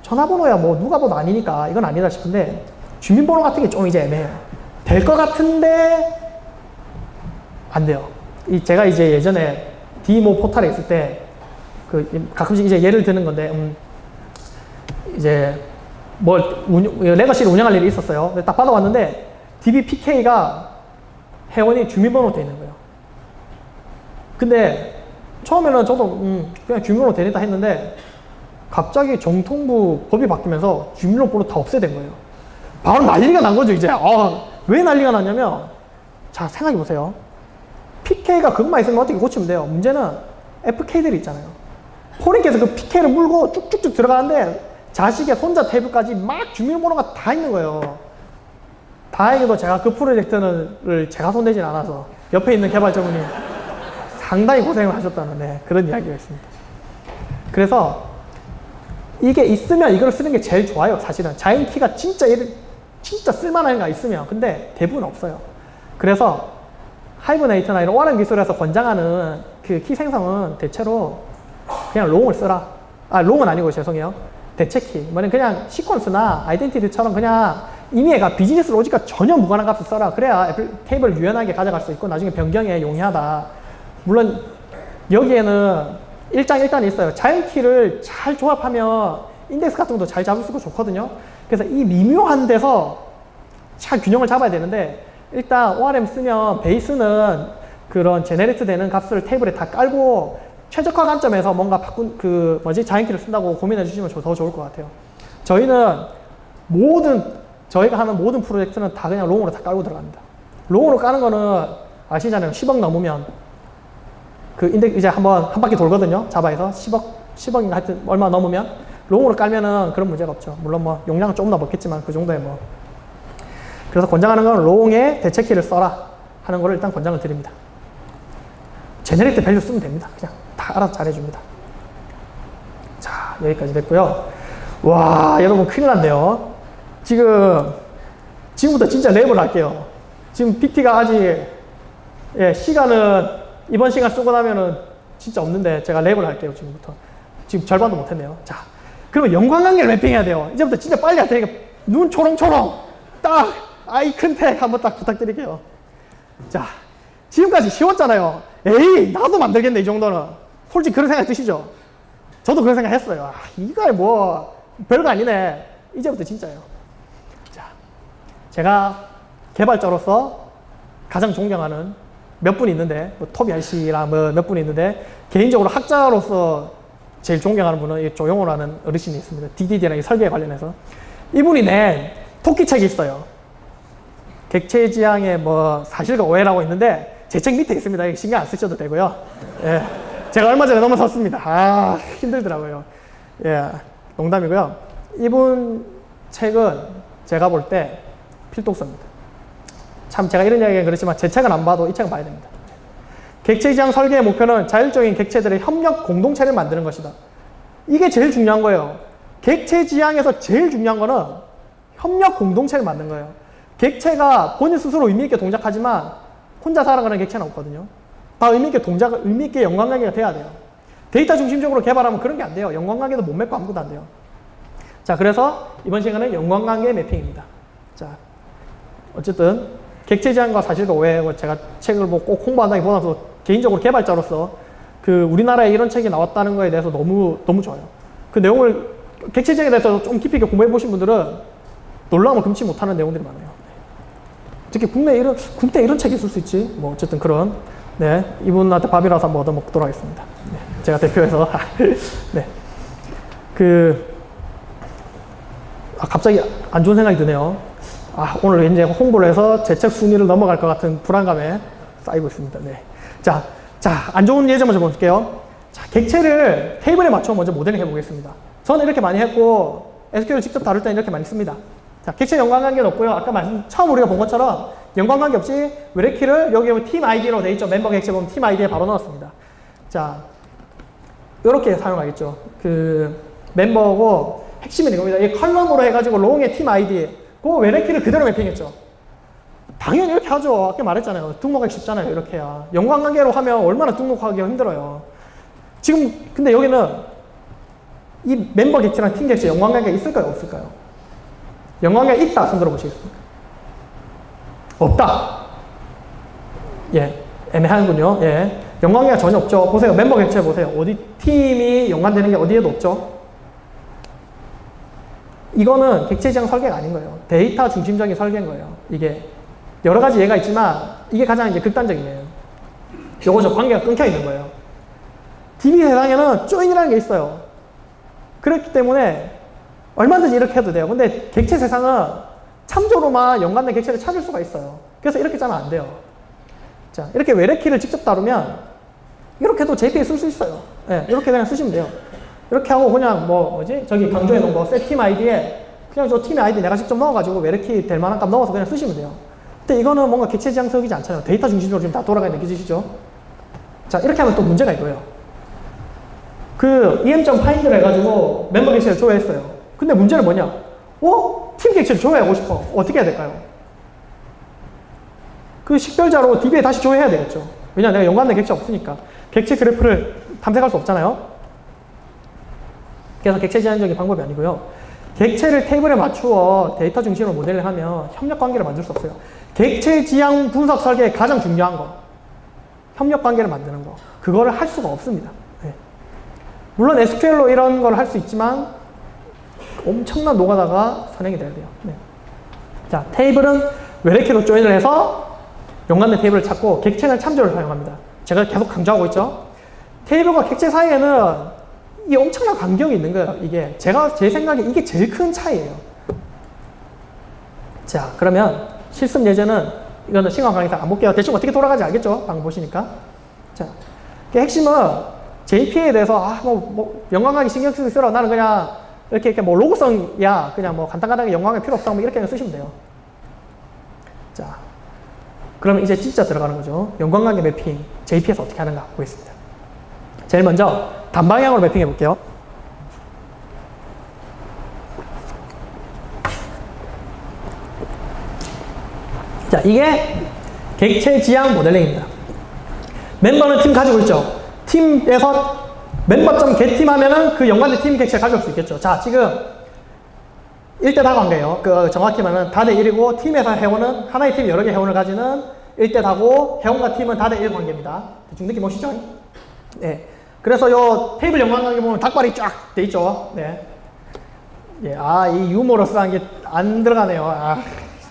Speaker 1: 전화번호야 뭐 누가 봐도 아니니까 이건 아니다 싶은데, 주민번호 같은 게 좀 이제 애매해요. 될 것 같은데 안 돼요. 제가 이제 예전에 디모 포탈에 있을 때 가끔씩 이제 예를 드는 건데, 이제 레거시를 운영할 일이 있었어요. 근데 딱 받아왔는데 DB PK가 회원이 주민번호로 되어 있는 거예요. 근데 처음에는 저도 그냥 주민번호 되겠다 했는데, 갑자기 정통부 법이 바뀌면서 주민번호 다 없애된 거예요. 바로 난리가 난 거죠, 이제. 왜 난리가 났냐면, 자, 생각해 보세요. PK가 그것만 있으면 어떻게 고치면 돼요? 문제는 FK들이 있잖아요. 포렌께서 그 PK를 물고 쭉쭉쭉 들어가는데, 자식의 손자 테이블까지 막 주민번호가 다 있는 거예요. 다행히도 제가 그 프로젝트를 제가 손대진 않아서 옆에 있는 개발자분이 상당히 고생을 하셨다는 그런 이야기가 있습니다. 그래서 이게 있으면 이걸 쓰는 게 제일 좋아요. 사실은 자인키가 진짜 쓸만한 애가 있으면. 근데 대부분 없어요. 그래서 하이버네이터나 이런 ORM 기술에서 권장하는 그 키 생성은 대체로 그냥 롱을 쓰라. 롱은 아니고 죄송해요. 대체키. 뭐냐면 그냥 시퀀스나 아이덴티티처럼 그냥 이미 얘가 비즈니스 로직과 전혀 무관한 값을 써라. 그래야 테이블을 유연하게 가져갈 수 있고 나중에 변경에 용이하다. 물론 여기에는 1장 1단이 있어요. 자연키를 잘 조합하면 인덱스 같은 것도 잘 잡을 수 있고 좋거든요. 그래서 이 미묘한 데서 잘 균형을 잡아야 되는데, 일단 ORM 쓰면 베이스는 그런 제네레이트 되는 값을 테이블에 다 깔고 최적화 관점에서 뭔가 자연키를 쓴다고 고민해 주시면 더 좋을 것 같아요. 저희가 하는 모든 프로젝트는 다 그냥 롱으로 다 깔고 들어갑니다. 롱으로 까는 거는 아시잖아요. 10억 넘으면 그 인덱스 이제 한 바퀴 돌거든요. 자바에서 10억인가 하여튼 얼마 넘으면 롱으로 깔면은 그런 문제가 없죠. 물론 뭐 용량은 조금 더 먹겠지만 그 정도에 뭐. 그래서 권장하는 건 롱에 대체키를 써라 하는 거를 일단 권장을 드립니다. 제네레이트 밸류 쓰면 됩니다. 그냥 다 알아서 잘해줍니다. 자, 여기까지 됐고요. 와, 여러분 큰일 났네요. 지금부터 진짜 랩을 할게요. 지금 PT가 아직, 시간은 이번 시간 쓰고 나면은 진짜 없는데 제가 랩을 할게요, 지금부터. 지금 절반도 못했네요. 자, 그러면 연관관계를 맵핑해야 돼요. 이제부터 진짜 빨리 할 테니까 눈 초롱초롱 딱 아이 컨택 한번 딱 부탁드릴게요. 자, 지금까지 쉬웠잖아요. 에이, 나도 만들겠네, 이 정도는. 솔직히 그런 생각 드시죠? 저도 그런 생각 했어요. 아, 이거 뭐 별거 아니네. 이제부터 진짜예요. 자, 제가 개발자로서 가장 존경하는 몇 분 있는데, 뭐 토비 씨랑 뭐 몇 분 있는데, 개인적으로 학자로서 제일 존경하는 분은 이 조용호라는 어르신이 있습니다. DDD랑 설계에 관련해서. 이분이 낸 토끼책이 있어요. 객체지향의 뭐 사실과 오해라고 있는데, 제 책 밑에 있습니다. 신경 안 쓰셔도 되고요. 예. 제가 얼마 전에 넘어섰습니다. 아, 힘들더라고요. 예. 농담이고요. 이분 책은 제가 볼 때 필독서입니다. 참 제가 이런 이야기는 그렇지만 제 책은 안 봐도 이 책은 봐야 됩니다. 객체지향 설계의 목표는 자율적인 객체들의 협력 공동체를 만드는 것이다. 이게 제일 중요한 거예요. 객체지향에서 제일 중요한 거는 협력 공동체를 만든 거예요. 객체가 본인 스스로 의미있게 동작하지만 혼자 살아가는 객체는 없거든요. 다 의미있게 의미있게 연관관계가 돼야 돼요. 데이터 중심적으로 개발하면 그런 게 안 돼요. 연관관계도 못 맺고 아무것도 안 돼요. 자, 그래서 이번 시간은 연관관계 매핑입니다. 자, 어쨌든 객체지향과 사실과 오해, 제가 책을 뭐 꼭 홍보한다기보다도 개인적으로 개발자로서 그 우리나라에 이런 책이 나왔다는 거에 대해서 너무 좋아요. 그 내용을 객체지향에 대해서 좀 깊이 있게 공부해 보신 분들은 놀라움을 금치 못하는 내용들이 많아요. 특히 국내에 이런 책이 있을 수 있지. 뭐 어쨌든 그런, 네, 이분한테 밥이라서 한번 얻어먹도록 하겠습니다. 네, 제가 대표해서. 네. 갑자기 안 좋은 생각이 드네요. 아, 오늘 왠지 홍보를 해서 제 책 순위를 넘어갈 것 같은 불안감에 쌓이고 있습니다. 네. 자, 안 좋은 예제 먼저 볼게요. 자, 객체를 테이블에 맞춰 먼저 모델링 해보겠습니다. 저는 이렇게 많이 했고, SQL 직접 다룰 때는 이렇게 많이 씁니다. 자, 객체 연관관계는 없고요. 아까 처음 우리가 본 것처럼 연관관계 없이 외래키를 여기 팀 아이디로 돼 있죠. 멤버 객체 보면 팀 아이디에 바로 넣었습니다. 자, 이렇게 사용하겠죠. 그 멤버고 핵심은 이겁니다. 이 컬럼으로 해가지고 롱의 팀 아이디, 그 외래키를 그대로 매핑했죠. 당연히 이렇게 하죠. 아까 말했잖아요. 등록하기 쉽잖아요. 이렇게 해야. 연관관계로 하면 얼마나 등록하기가 힘들어요. 지금 근데 여기는 이 멤버 객체랑 팀 객체 연관관계가 있을까요? 없을까요? 연관관계가 있다. 손 들어보시겠습니까? 없다. 예, 애매하군요. 예, 연관관계가 전혀 없죠. 보세요. 멤버 객체 보세요. 어디 팀이 연관되는 게 어디에도 없죠. 이거는 객체지향 설계가 아닌 거예요. 데이터 중심적인 설계인 거예요. 이게 여러 가지 예가 있지만 이게 가장 이제 극단적인 예예요. 요거 관계가 끊겨 있는 거예요. DB 세상에는 조인이라는 게 있어요. 그렇기 때문에 얼마든지 이렇게 해도 돼요. 근데 객체 세상은 참조로만 연관된 객체를 찾을 수가 있어요. 그래서 이렇게 짜면 안 돼요. 자, 이렇게 외래키를 직접 다루면 이렇게도 JP에 쓸 수 있어요. 네, 이렇게 그냥 쓰시면 돼요. 이렇게 하고 그냥 저기 강조해 놓은 거, set 팀 아이디에 그냥 저 팀의 아이디 내가 직접 넣어가지고 외래키 될 만한 값 넣어서 그냥 쓰시면 돼요. 근데 이거는 뭔가 객체지향적이지 않잖아요. 데이터 중심적으로 지금 다 돌아가는 느껴지시죠? 자, 이렇게 하면 또 문제가 이거예요. 그 em.find를 해가지고 멤버 객체를 조회했어요. 근데 문제는 뭐냐? 팀 객체를 조회하고 싶어. 어떻게 해야 될까요? 그 식별자로 DB에 다시 조회해야 되겠죠. 왜냐, 내가 연관된 객체 없으니까. 객체 그래프를 탐색할 수 없잖아요. 그래서 객체 지향적인 방법이 아니고요. 객체를 테이블에 맞추어 데이터 중심으로 모델을 하면 협력 관계를 만들 수 없어요. 객체 지향 분석 설계의 가장 중요한 거, 협력 관계를 만드는 거, 그거를 할 수가 없습니다. 네. 물론 SQL로 이런 걸 할 수 있지만 엄청난 노가다가 선행이 돼야 돼요. 네. 자, 테이블은 외래키로 조인을 해서 연관된 테이블을 찾고 객체는 참조를 사용합니다. 제가 계속 강조하고 있죠. 테이블과 객체 사이에는 이 엄청난 간격이 있는 거예요. 이게 제 생각에 이게 제일 큰 차이예요. 자, 그러면 실습 예제는 이거는 시간 강의상 안 볼게요. 대충 어떻게 돌아가지 알겠죠? 방금 보시니까. 자, 핵심은 JP에 대해서 연관관계 신경 쓰기 싫어. 나는 그냥 이렇게 뭐 로그성이야. 그냥 간단하게 연관관계 필요 없다고 이렇게 쓰시면 돼요. 자, 그러면 이제 진짜 들어가는 거죠. 연관관계 매핑 JP에서 어떻게 하는가 보겠습니다. 제일 먼저 단방향으로 매핑해 볼게요. 자, 이게 객체 지향 모델링입니다. 멤버는 팀 가지고 있죠. 팀에서 멤버.getTeam 하면은 그 연관된 팀 객체를 가져올 수 있겠죠. 자, 지금 1대4 관계예요. 그 정확히 말하면 다대 1이고 팀에서 회원은 하나의 팀이 여러 개 회원을 가지는 1대4고 회원과 팀은 다대 1 관계입니다. 대충 느낌 오시죠? 네. 그래서 요 테이블 연관관계 보면 닭발이 쫙 돼 있죠. 네. 예, 이 유머러스한 게 안 들어가네요.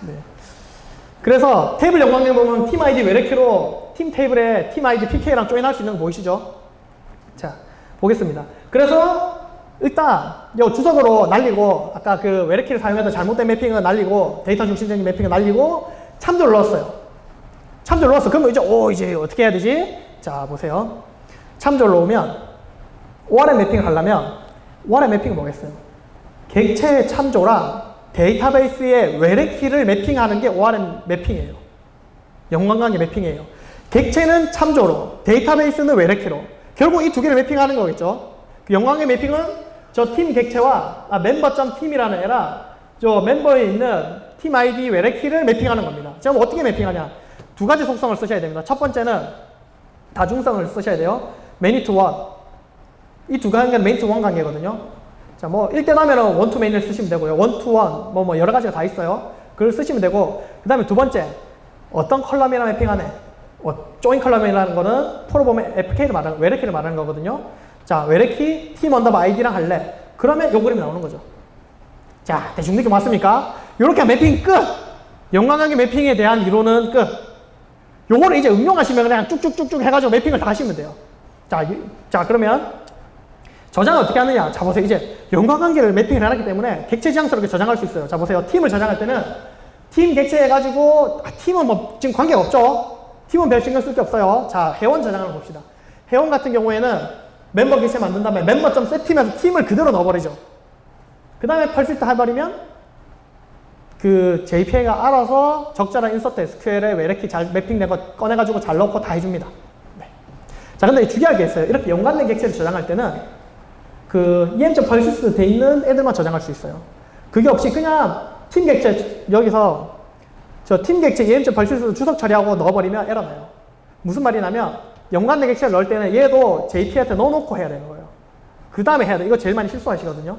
Speaker 1: 네. 그래서 테이블 연관관계 보면 팀 아이디 외래키로 팀 테이블에 팀 아이디 PK랑 조인할 수 있는 거 보이시죠? 자, 보겠습니다. 그래서 일단 요 주석으로 날리고 아까 그 외래키를 사용해서 잘못된 매핑은 날리고 데이터 중심적인 매핑은 날리고 참조를 넣었어요. 참조를 넣었어. 그러면 이제 어떻게 해야 되지? 자, 보세요. 참조를 넣으면 ORM 매핑을 하려면 ORM 매핑은 뭐겠어요? 객체의 참조랑 데이터베이스의 외래키를 매핑하는 게 ORM 매핑이에요. 연관관계 매핑이에요. 객체는 참조로, 데이터베이스는 외래키로. 결국 이 두 개를 매핑하는 거겠죠. 그 연관관계 매핑은 저 팀 객체와 member.team이라는 애라 저 멤버에 있는 팀 아이디 외래키를 매핑하는 겁니다. 그럼 어떻게 매핑하냐? 두 가지 속성을 쓰셔야 됩니다. 첫 번째는 다중성을 쓰셔야 돼요. many to one. 이 두 관계는 many to one 관계거든요. 자, 뭐 1대1하면 one to main을 쓰시면 되고요. one to one, 뭐 여러 가지가 다 있어요. 그걸 쓰시면 되고, 그 다음에 두 번째, 어떤 컬럼이랑 매핑하네. 조인 컬럼이라는 거는 프로범의 FK를 말하는, 외래키를 말하는 거거든요. 자, 외래키 팀 언더바 아이디랑 할래. 그러면 요 그림이 나오는 거죠. 자, 대충 느낌 왔습니까? 요렇게 매핑 끝! 연관관계 매핑에 대한 이론은 끝! 요거를 이제 응용하시면 그냥 쭉쭉쭉쭉 해가지고 매핑을 다 하시면 돼요. 자, 그러면 저장을 어떻게 하느냐? 자, 보세요. 이제 연관관계를 매핑을 해놨기 때문에 객체 지향스럽게 저장할 수 있어요. 자, 보세요. 팀을 저장할 때는 팀 객체 해가지고, 팀은 뭐 지금 관계가 없죠? 팀은 별 신경 쓸 게 없어요. 자, 회원 저장을 봅시다. 회원 같은 경우에는 멤버 객체 만든 다음에 member.set팀에서 팀을 그대로 넣어버리죠. 그 다음에 펄시트 해버리면 그 JPA가 알아서 적절한 인서트 SQL에 외래키 잘 매핑된 거 꺼내가지고 잘 넣고 다 해줍니다. 네. 자, 근데 주의할 게 있어요. 이렇게 연관된 객체를 저장할 때는 그 em.persist 돼 있는 애들만 저장할 수 있어요. 그게 없이 그냥 팀 객체 여기서 저 팀 객체 em.persist 주석 처리하고 넣어버리면 에러 나요. 무슨 말이냐면 연관된 객체를 넣을 때는 얘도 JPA한테 넣어놓고 해야 되는 거예요. 그 다음에 해야 돼. 이거 제일 많이 실수하시거든요.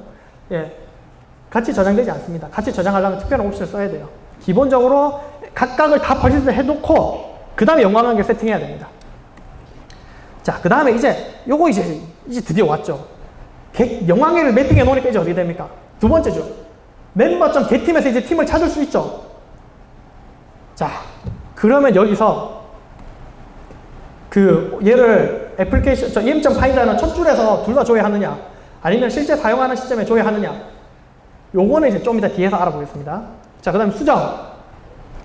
Speaker 1: 예. 같이 저장되지 않습니다. 같이 저장하려면 특별한 옵션을 써야 돼요. 기본적으로 각각을 다 persist 해놓고 그 다음에 연관관계 세팅해야 됩니다. 자, 그 다음에 요거 이제 드디어 왔죠. 연관관계를 매핑해 놓으니까 이제 어떻게 됩니까? 두 번째죠. member.get팀에서 이제 팀을 찾을 수 있죠. 자, 그러면 여기서 얘를 애플리케이션, em.find라는 첫 줄에서 둘 다 조회하느냐, 아니면 실제 사용하는 시점에 조회하느냐, 요거는 이제 좀 이따 뒤에서 알아보겠습니다. 자, 그 다음에 수정.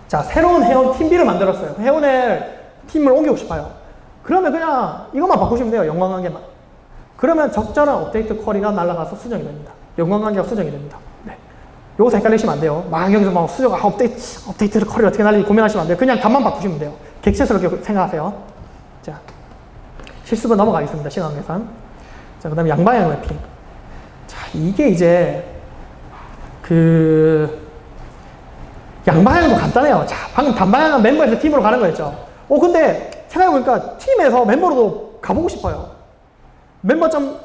Speaker 1: 자, 새로운 회원 팀비를 만들었어요. 회원의 팀을 옮기고 싶어요. 그러면 그냥 이것만 바꾸시면 돼요. 연관관계만. 그러면 적절한 업데이트 쿼리가 날아가서 수정이 됩니다. 연관관계가 수정이 됩니다. 네. 요거 헷갈리시면 안 돼요. 막 여기서 막 수정, 업데이트 쿼리를 어떻게 날리지 고민하시면 안 돼요. 그냥 값만 바꾸시면 돼요. 객체스럽게 생각하세요. 자, 실습은 넘어가겠습니다. 시간 계산. 자, 그 다음에 양방향 매핑. 자, 이게 이제 양방향도 간단해요. 자, 방금 단방향은 멤버에서 팀으로 가는 거였죠. 근데 생각해보니까 팀에서 멤버로도 가보고 싶어요.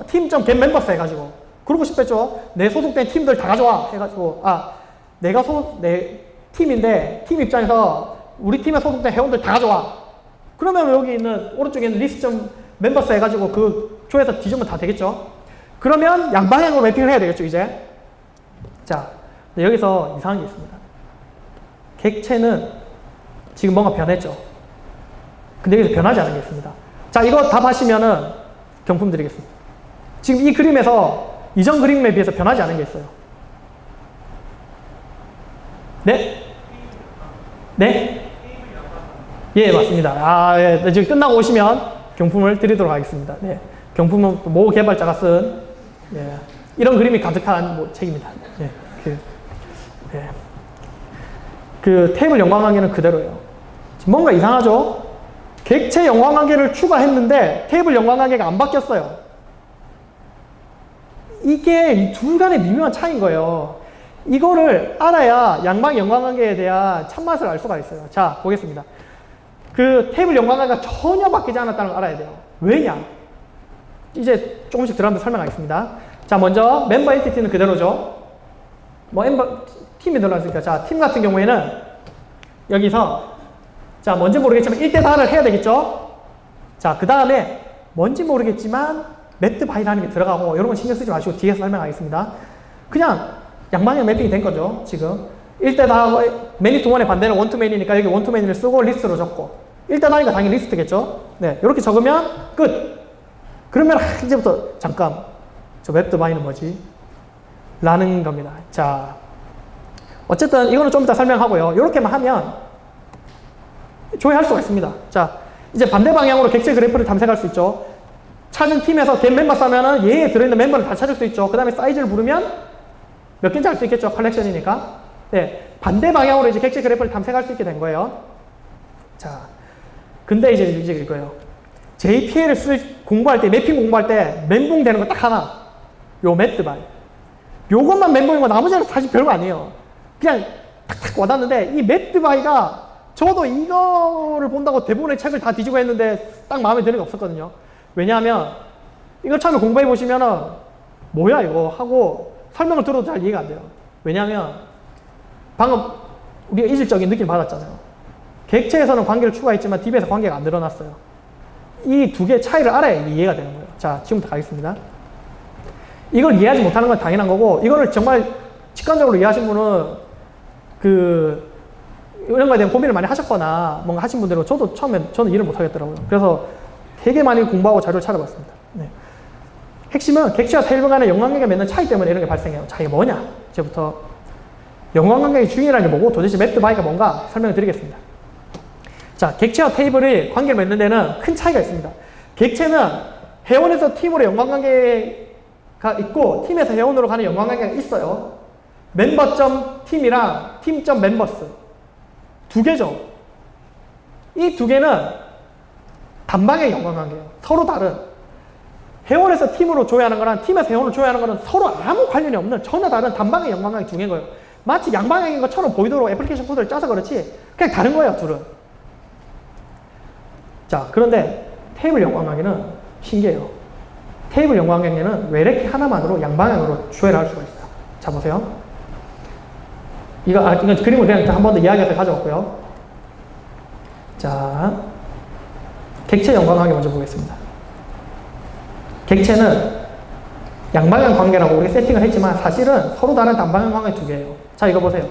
Speaker 1: 팀.get members 해가지고. 그러고 싶겠죠? 내 소속된 팀들 다 가져와. 해가지고, 내가 내 팀인데, 팀 입장에서 우리 팀에 소속된 회원들 다 가져와. 그러면 여기 있는, 오른쪽에 있는 list.members 해가지고 그 조에서 뒤지면 다 되겠죠? 그러면 양방향으로 매핑을 해야 되겠죠, 이제? 자, 여기서 이상한 게 있습니다. 객체는 지금 뭔가 변했죠? 근데 여기서 변하지 않은 게 있습니다. 자, 이거 답하시면은 경품 드리겠습니다. 지금 이 그림에서 이전 그림에 비해서 변하지 않은 게 있어요. 네? 네? 예, 맞습니다. 예, 지금 끝나고 오시면 경품을 드리도록 하겠습니다. 네. 경품은 모 개발자가 쓴, 예, 이런 그림이 가득한 책입니다. 예, 그 테이블 연관관계는 그대로예요. 뭔가 이상하죠? 객체 연관관계를 추가했는데 테이블 연관관계가 안 바뀌었어요. 이게 이 둘 간의 미묘한 차이인 거예요. 이거를 알아야 양방 연관관계에 대한 참맛을 알 수가 있어요. 자, 보겠습니다. 그 테이블 연관관계가 전혀 바뀌지 않았다는 걸 알아야 돼요. 왜냐? 이제 조금씩 들어가면서 설명하겠습니다. 자, 먼저 멤버 엔티티는 그대로죠. 뭐 팀이 들어갔으니까, 자, 팀 같은 경우에는 여기서 자, 뭔지 모르겠지만 1대4를 해야 되겠죠. 자, 그 다음에 뭔지 모르겠지만 매트 바이라는 게 들어가고 이런 건 신경 쓰지 마시고 뒤에서 설명하겠습니다. 그냥 양방향 매핑이 된 거죠. 지금 1대4 매니 투 원의 반대는 원투 매니니까 여기 원투 매니를 쓰고 리스트로 적고 1대4니까 당연히 리스트겠죠. 네, 이렇게 적으면 끝. 그러면 이제부터 잠깐 저 웹드 바이는 뭐지? 라는 겁니다. 자, 어쨌든 이거는 좀 이따 설명하고요. 이렇게만 하면 조회할 수가 있습니다. 자, 이제 반대 방향으로 객체 그래프를 탐색할 수 있죠. 찾은 팀에서 get 멤버 하면은 얘에 들어있는 멤버를 다 찾을 수 있죠. 그 다음에 사이즈를 부르면 몇 개인지 알 수 있겠죠. 컬렉션이니까. 네, 반대 방향으로 이제 객체 그래프를 탐색할 수 있게 된 거예요. 자, 근데 이제 이거예요. JPL을 공부할 때, 매핑 공부할 때 멘붕 되는 거 딱 하나. 요 매트바이. 요것만 멘붕인 거 나머지는 사실 별거 아니에요. 그냥 탁탁 와닿는데 이 매트바이가 저도 이거를 본다고 대부분의 책을 다 뒤지고 했는데 딱 마음에 드는 게 없었거든요. 왜냐하면 이걸 처음에 공부해 보시면은 뭐야 이거 하고 설명을 들어도 잘 이해가 안 돼요. 왜냐하면 방금 우리가 이질적인 느낌 받았잖아요. 객체에서는 관계를 추가했지만 DB에서 관계가 안 늘어났어요. 이 두 개의 차이를 알아야 이해가 되는 거예요. 자, 지금부터 가겠습니다. 이걸 이해하지 못하는 건 당연한 거고 이거를 정말 직관적으로 이해하신 분은 이런 거에 대한 고민을 많이 하셨거나 뭔가 하신 분들은 저도 처음에 저는 이해를 못 하겠더라고요. 그래서 되게 많이 공부하고 자료를 찾아봤습니다. 네. 핵심은 객체와 테이블 간의 연관관계가 맺는 차이 때문에 이런 게 발생해요. 자, 이게 뭐냐? 이제부터 연관관계의 주인이라는 게 뭐고 도대체 매트 바이가 뭔가 설명을 드리겠습니다. 자, 객체와 테이블이 관계를 맺는 데는 큰 차이가 있습니다. 객체는 회원에서 팀으로 연관관계가 있고 팀에서 회원으로 가는 연관관계가 있어요. 멤버.팀이랑 팀.멤버스 두 개죠. 이 두 개는 단방의 연관관계예요. 서로 다른. 회원에서 팀으로 조회하는 거랑 팀에서 회원으로 조회하는 거는 서로 아무 관련이 없는 전혀 다른 단방의 연관관계 두 개인 거예요. 마치 양방향인 것처럼 보이도록 애플리케이션 코드를 짜서 그렇지 그냥 다른 거예요, 둘은. 자, 그런데 테이블 연관관계는 신기해요. 테이블 연관관계는 외래키 하나만으로 양방향으로 조회를 할 수가 있어요. 자, 보세요. 이건 그림을 그냥 한 번 더 이야기해서 가져왔고요. 자, 객체 연관관계 먼저 보겠습니다. 객체는 양방향 관계라고 우리가 세팅을 했지만 사실은 서로 다른 단방향 관계 두 개예요. 자, 이거 보세요.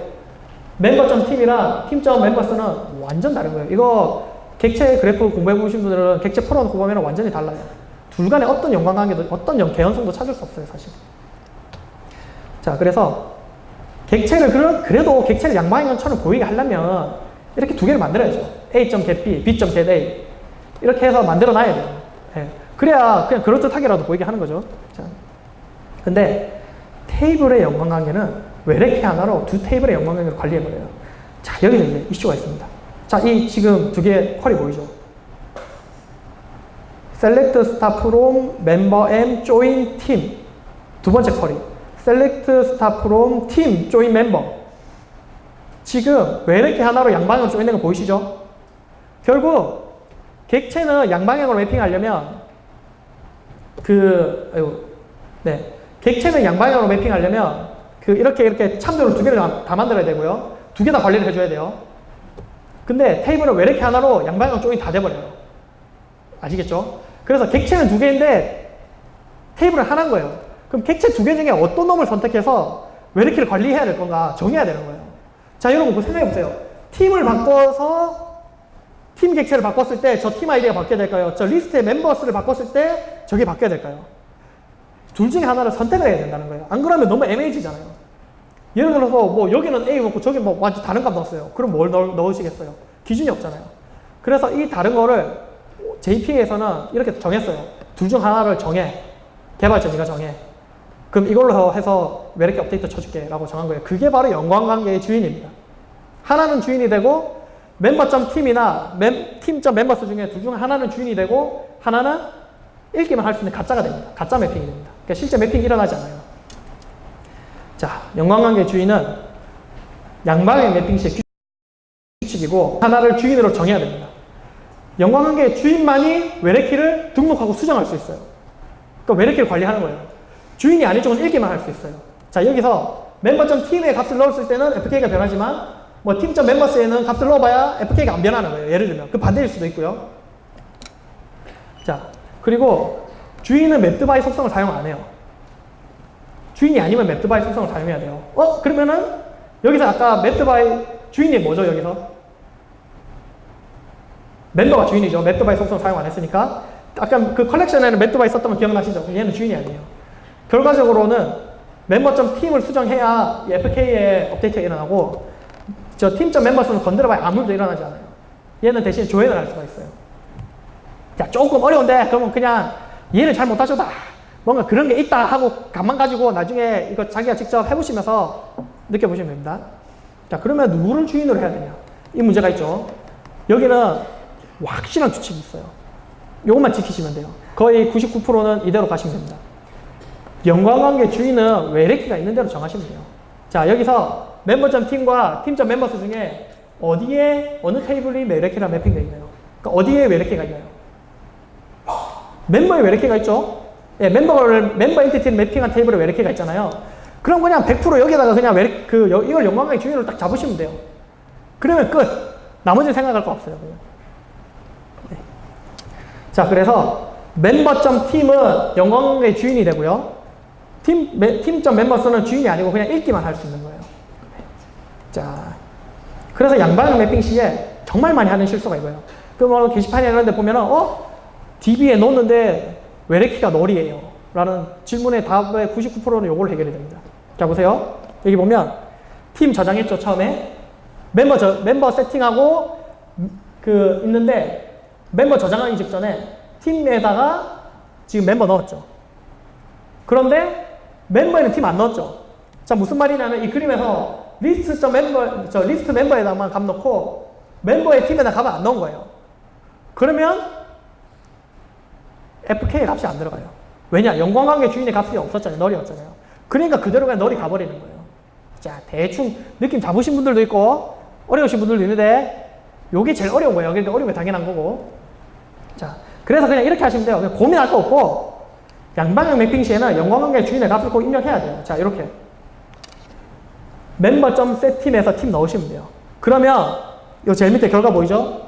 Speaker 1: 멤버.팀이랑 팀.멤버스는 완전 다른 거예요. 이거 객체 그래프 공부해 보신 분들은 객체 풀어놓고 보면 완전히 달라요. 둘 간에 어떤 연관관계도 어떤 개연성도 찾을 수 없어요, 사실. 자, 그래서 객체를 그래도 객체를 양방향처럼 보이게 하려면 이렇게 두 개를 만들어야죠. A.get B, B.get A 이렇게 해서 만들어 놔야 돼요. 네. 그래야 그냥 그럴듯하게라도 보이게 하는 거죠. 자, 근데 테이블의 연관관계는 외래키 하나로 두 테이블의 연관관계를 관리해버려요. 자, 여기서 이제 이슈가 있습니다. 자, 이 지금 두 개의 퀄이 보이죠? select star from member M join team 두 번째 퀄이 select star from team join member. 지금 외래키 하나로 양방향으로 쪼이는 거 보이시죠? 결국 객체는 양방향으로 매핑하려면 객체는 양방향으로 매핑하려면 이렇게 참조를 두 개를 다 만들어야 되고요. 두 개 다 관리를 해줘야 돼요. 근데 테이블은 외래키 하나로 양방향 조인 다 돼버려요. 아시겠죠? 그래서 객체는 두 개인데 테이블은 하나인 거예요. 그럼 객체 두 개 중에 어떤 놈을 선택해서 외래키를 관리해야 될 건가 정해야 되는 거예요. 자, 여러분 생각해 보세요. 팀을 바꿔서 팀 객체를 바꿨을 때 저 팀 아이디가 바뀌어야 될까요? 저 리스트의 멤버스를 바꿨을 때 저게 바뀌어야 될까요? 둘 중에 하나를 선택을 해야 된다는 거예요. 안 그러면 너무 애매해지잖아요. 예를 들어서 뭐 여기는 A 넣고 저기 뭐 완전 다른 값 넣었어요. 그럼 뭘 넣으시겠어요? 기준이 없잖아요. 그래서 이 다른 거를 JP에서는 이렇게 정했어요. 둘 중 하나를 정해. 개발자 네가 정해. 그럼 이걸로 해서 외래키 업데이트 쳐줄게 라고 정한 거예요. 그게 바로 연관관계의 주인입니다. 하나는 주인이 되고 멤버.팀이나 팀.멤버스 중에 둘 중 하나는 주인이 되고 하나는 읽기만 할 수 있는 가짜가 됩니다. 가짜 매핑이 됩니다. 그러니까 실제 매핑이 일어나지 않아요. 자, 연관관계 주인은 양방향 매핑 시의 규칙이고 하나를 주인으로 정해야 됩니다. 연관관계의 주인만이 외래키를 등록하고 수정할 수 있어요. 그러니까 외래키를 관리하는 거예요. 주인이 아닌 쪽은 읽기만 할 수 있어요. 자, 여기서 member.team에 값을 넣었을 때는 fk가 변하지만 뭐 team.members에는 값을 넣어봐야 fk가 안 변하는 거예요. 예를 들면 그 반대일 수도 있고요. 자, 그리고 주인은 mapby 속성을 사용 안 해요. 주인이 아니면 mapby 속성을 사용해야 돼요. 그러면은 여기서 아까 mapby 주인이 뭐죠? 여기서 멤버가 주인이죠. mapby 속성 사용 안 했으니까. 아까 그 컬렉션에는 mapby 썼다면 기억나시죠? 얘는 주인이 아니에요. 결과적으로는 member.team을 수정해야 이 fk의 업데이트가 일어나고 저 team.members는 건드려봐야 아무 일도 일어나지 않아요. 얘는 대신 조회를 할 수가 있어요. 자, 조금 어려운데 그러면 그냥 이해를 잘 못하셔도 뭔가 그런 게 있다 하고 감만 가지고 나중에 이거 자기가 직접 해보시면서 느껴보시면 됩니다. 자, 그러면 누구를 주인으로 해야 되냐? 이 문제가 있죠. 여기는 확실한 규칙이 있어요. 이것만 지키시면 돼요. 거의 99%는 이대로 가시면 됩니다. 연관관계 주인은 외래키가 있는 대로 정하시면 돼요. 자, 여기서 member.team과 team.members 중에 어디에 어느 테이블이 외래키랑 매핑되어 있나요? 그러니까 어디에 외래키가 있나요? 멤버에 외래키가 있죠? 예, 멤버 엔티티를 매핑한 테이블에 외래키가 있잖아요. 그럼 그냥 100% 여기다가 그냥 이걸 연관관계 주인으로 딱 잡으시면 돼요. 그러면 끝. 나머지는 생각할 거 없어요. 네. 자, 그래서 member.team은 연관관계 주인이 되고요. team.members는 주인이 아니고 그냥 읽기만 할 수 있는 거예요. 자, 그래서 양방향 매핑 시에 정말 많이 하는 실수가 이거예요. 그 뭐 게시판이나 이런 데 보면은 DB에 넣었는데 외래키가 널이에요 라는 질문의 답의 99%는 요걸로 해결이 됩니다. 자, 보세요. 여기 보면 팀 저장했죠. 처음에 멤버 세팅하고 그 있는데 멤버 저장하기 직전에 팀에다가 지금 멤버 넣었죠. 그런데 멤버에는 팀 안 넣었죠. 자, 무슨 말이냐면 이 그림에서 리스트 멤버에다만 값 넣고 멤버의 팀에다 값을 안 넣은 거예요. 그러면 FK의 값이 안 들어가요. 왜냐? 연관관계 주인의 값이 없었잖아요. 널이었잖아요. 그러니까 그대로 그냥 널이 가버리는 거예요. 자, 대충 느낌 잡으신 분들도 있고 어려우신 분들도 있는데 요게 제일 어려운 거예요. 그러니까 어려운 게 당연한 거고. 자, 그래서 그냥 이렇게 하시면 돼요. 그냥 고민할 거 없고 양방향 매핑 시에는 연관관계 주인의 값을 꼭 입력해야 돼요. 자, 이렇게 member.set팀에서 팀 넣으시면 돼요. 그러면 요 제일 밑에 결과 보이죠?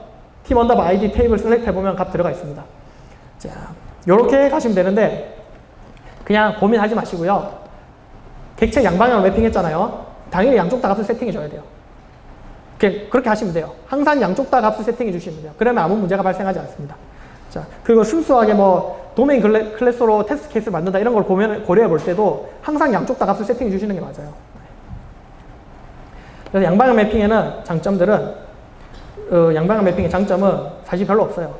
Speaker 1: team underbar id 테이블 셀렉트 해보면 값 들어가 있습니다. 자, 요렇게 가시면 되는데 그냥 고민하지 마시고요. 객체 양방향으로 매핑했잖아요. 당연히 양쪽 다 값을 세팅해 줘야 돼요. 그렇게 하시면 돼요. 항상 양쪽 다 값을 세팅해 주시면 돼요. 그러면 아무 문제가 발생하지 않습니다. 자, 그리고 순수하게 뭐 도메인 클래스로 테스트 케이스를 만든다 이런 걸 고려해 볼 때도 항상 양쪽 다 값을 세팅해 주시는 게 맞아요. 그래서 양방향 매핑에는 장점들은 양방향 매핑의 장점은 사실 별로 없어요.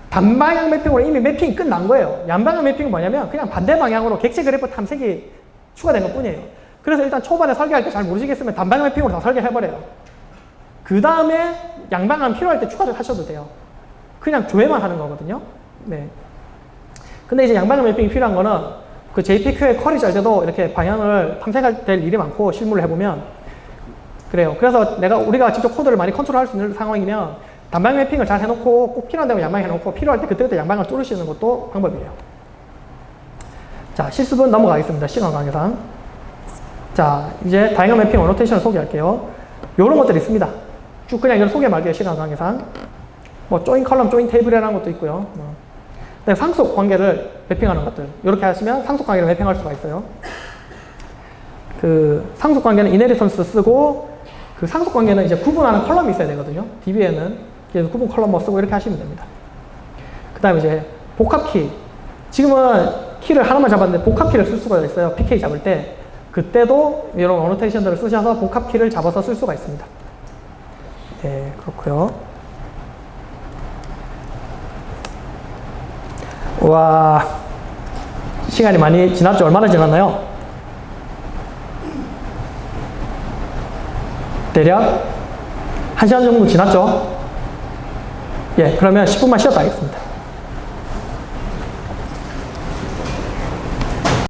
Speaker 1: 단방향 매핑으로 이미 매핑이 끝난 거예요. 양방향 매핑은 뭐냐면 그냥 반대 방향으로 객체 그래프 탐색이 추가된 것 뿐이에요. 그래서 일단 초반에 설계할 때 잘 모르시겠으면 단방향 매핑으로 다 설계해버려요. 그 다음에 양방향 필요할 때 추가를 하셔도 돼요. 그냥 조회만 하는 거거든요. 네. 근데 이제 양방향 매핑이 필요한 거는 그 JPQ의 쿼리 짤 때도 이렇게 방향을 탐색할 될 일이 많고 실무를 해보면 그래요. 그래서 우리가 직접 코드를 많이 컨트롤할 수 있는 상황이면 단방향 매핑을 잘 해놓고 꼭 필요한 데면 양방향 해놓고 필요할 때 그때그때 양방향을 뚫으시는 것도 방법이에요. 자, 실습은 넘어가겠습니다. 시간 관계상. 자, 이제 다양한 매핑 어노테이션을 소개할게요. 요런 것들이 있습니다. 쭉 그냥 이걸 소개 말게요. 시간 관계상. 뭐 조인 컬럼, 조인 테이블이라는 것도 있고요. 그다음에 상속 관계를 매핑하는 것들. 이렇게 하시면 상속 관계를 매핑할 수가 있어요. 그 상속 관계는 이네리턴스 쓰고 그 상속 관계는 이제 구분하는 컬럼이 있어야 되거든요. DB에는 그래서 구분 컬럼 뭐 쓰고 이렇게 하시면 됩니다. 그 다음에 이제 복합키. 지금은 키를 하나만 잡았는데 복합키를 쓸 수가 있어요. PK 잡을 때. 그때도 이런 어노테이션들을 쓰셔서 복합키를 잡아서 쓸 수가 있습니다. 네, 그렇고요. 와, 시간이 많이 지났죠? 얼마나 지났나요? 대략 1시간 정도 지났죠? 예, 그러면 10분만 쉬었다 하겠습니다.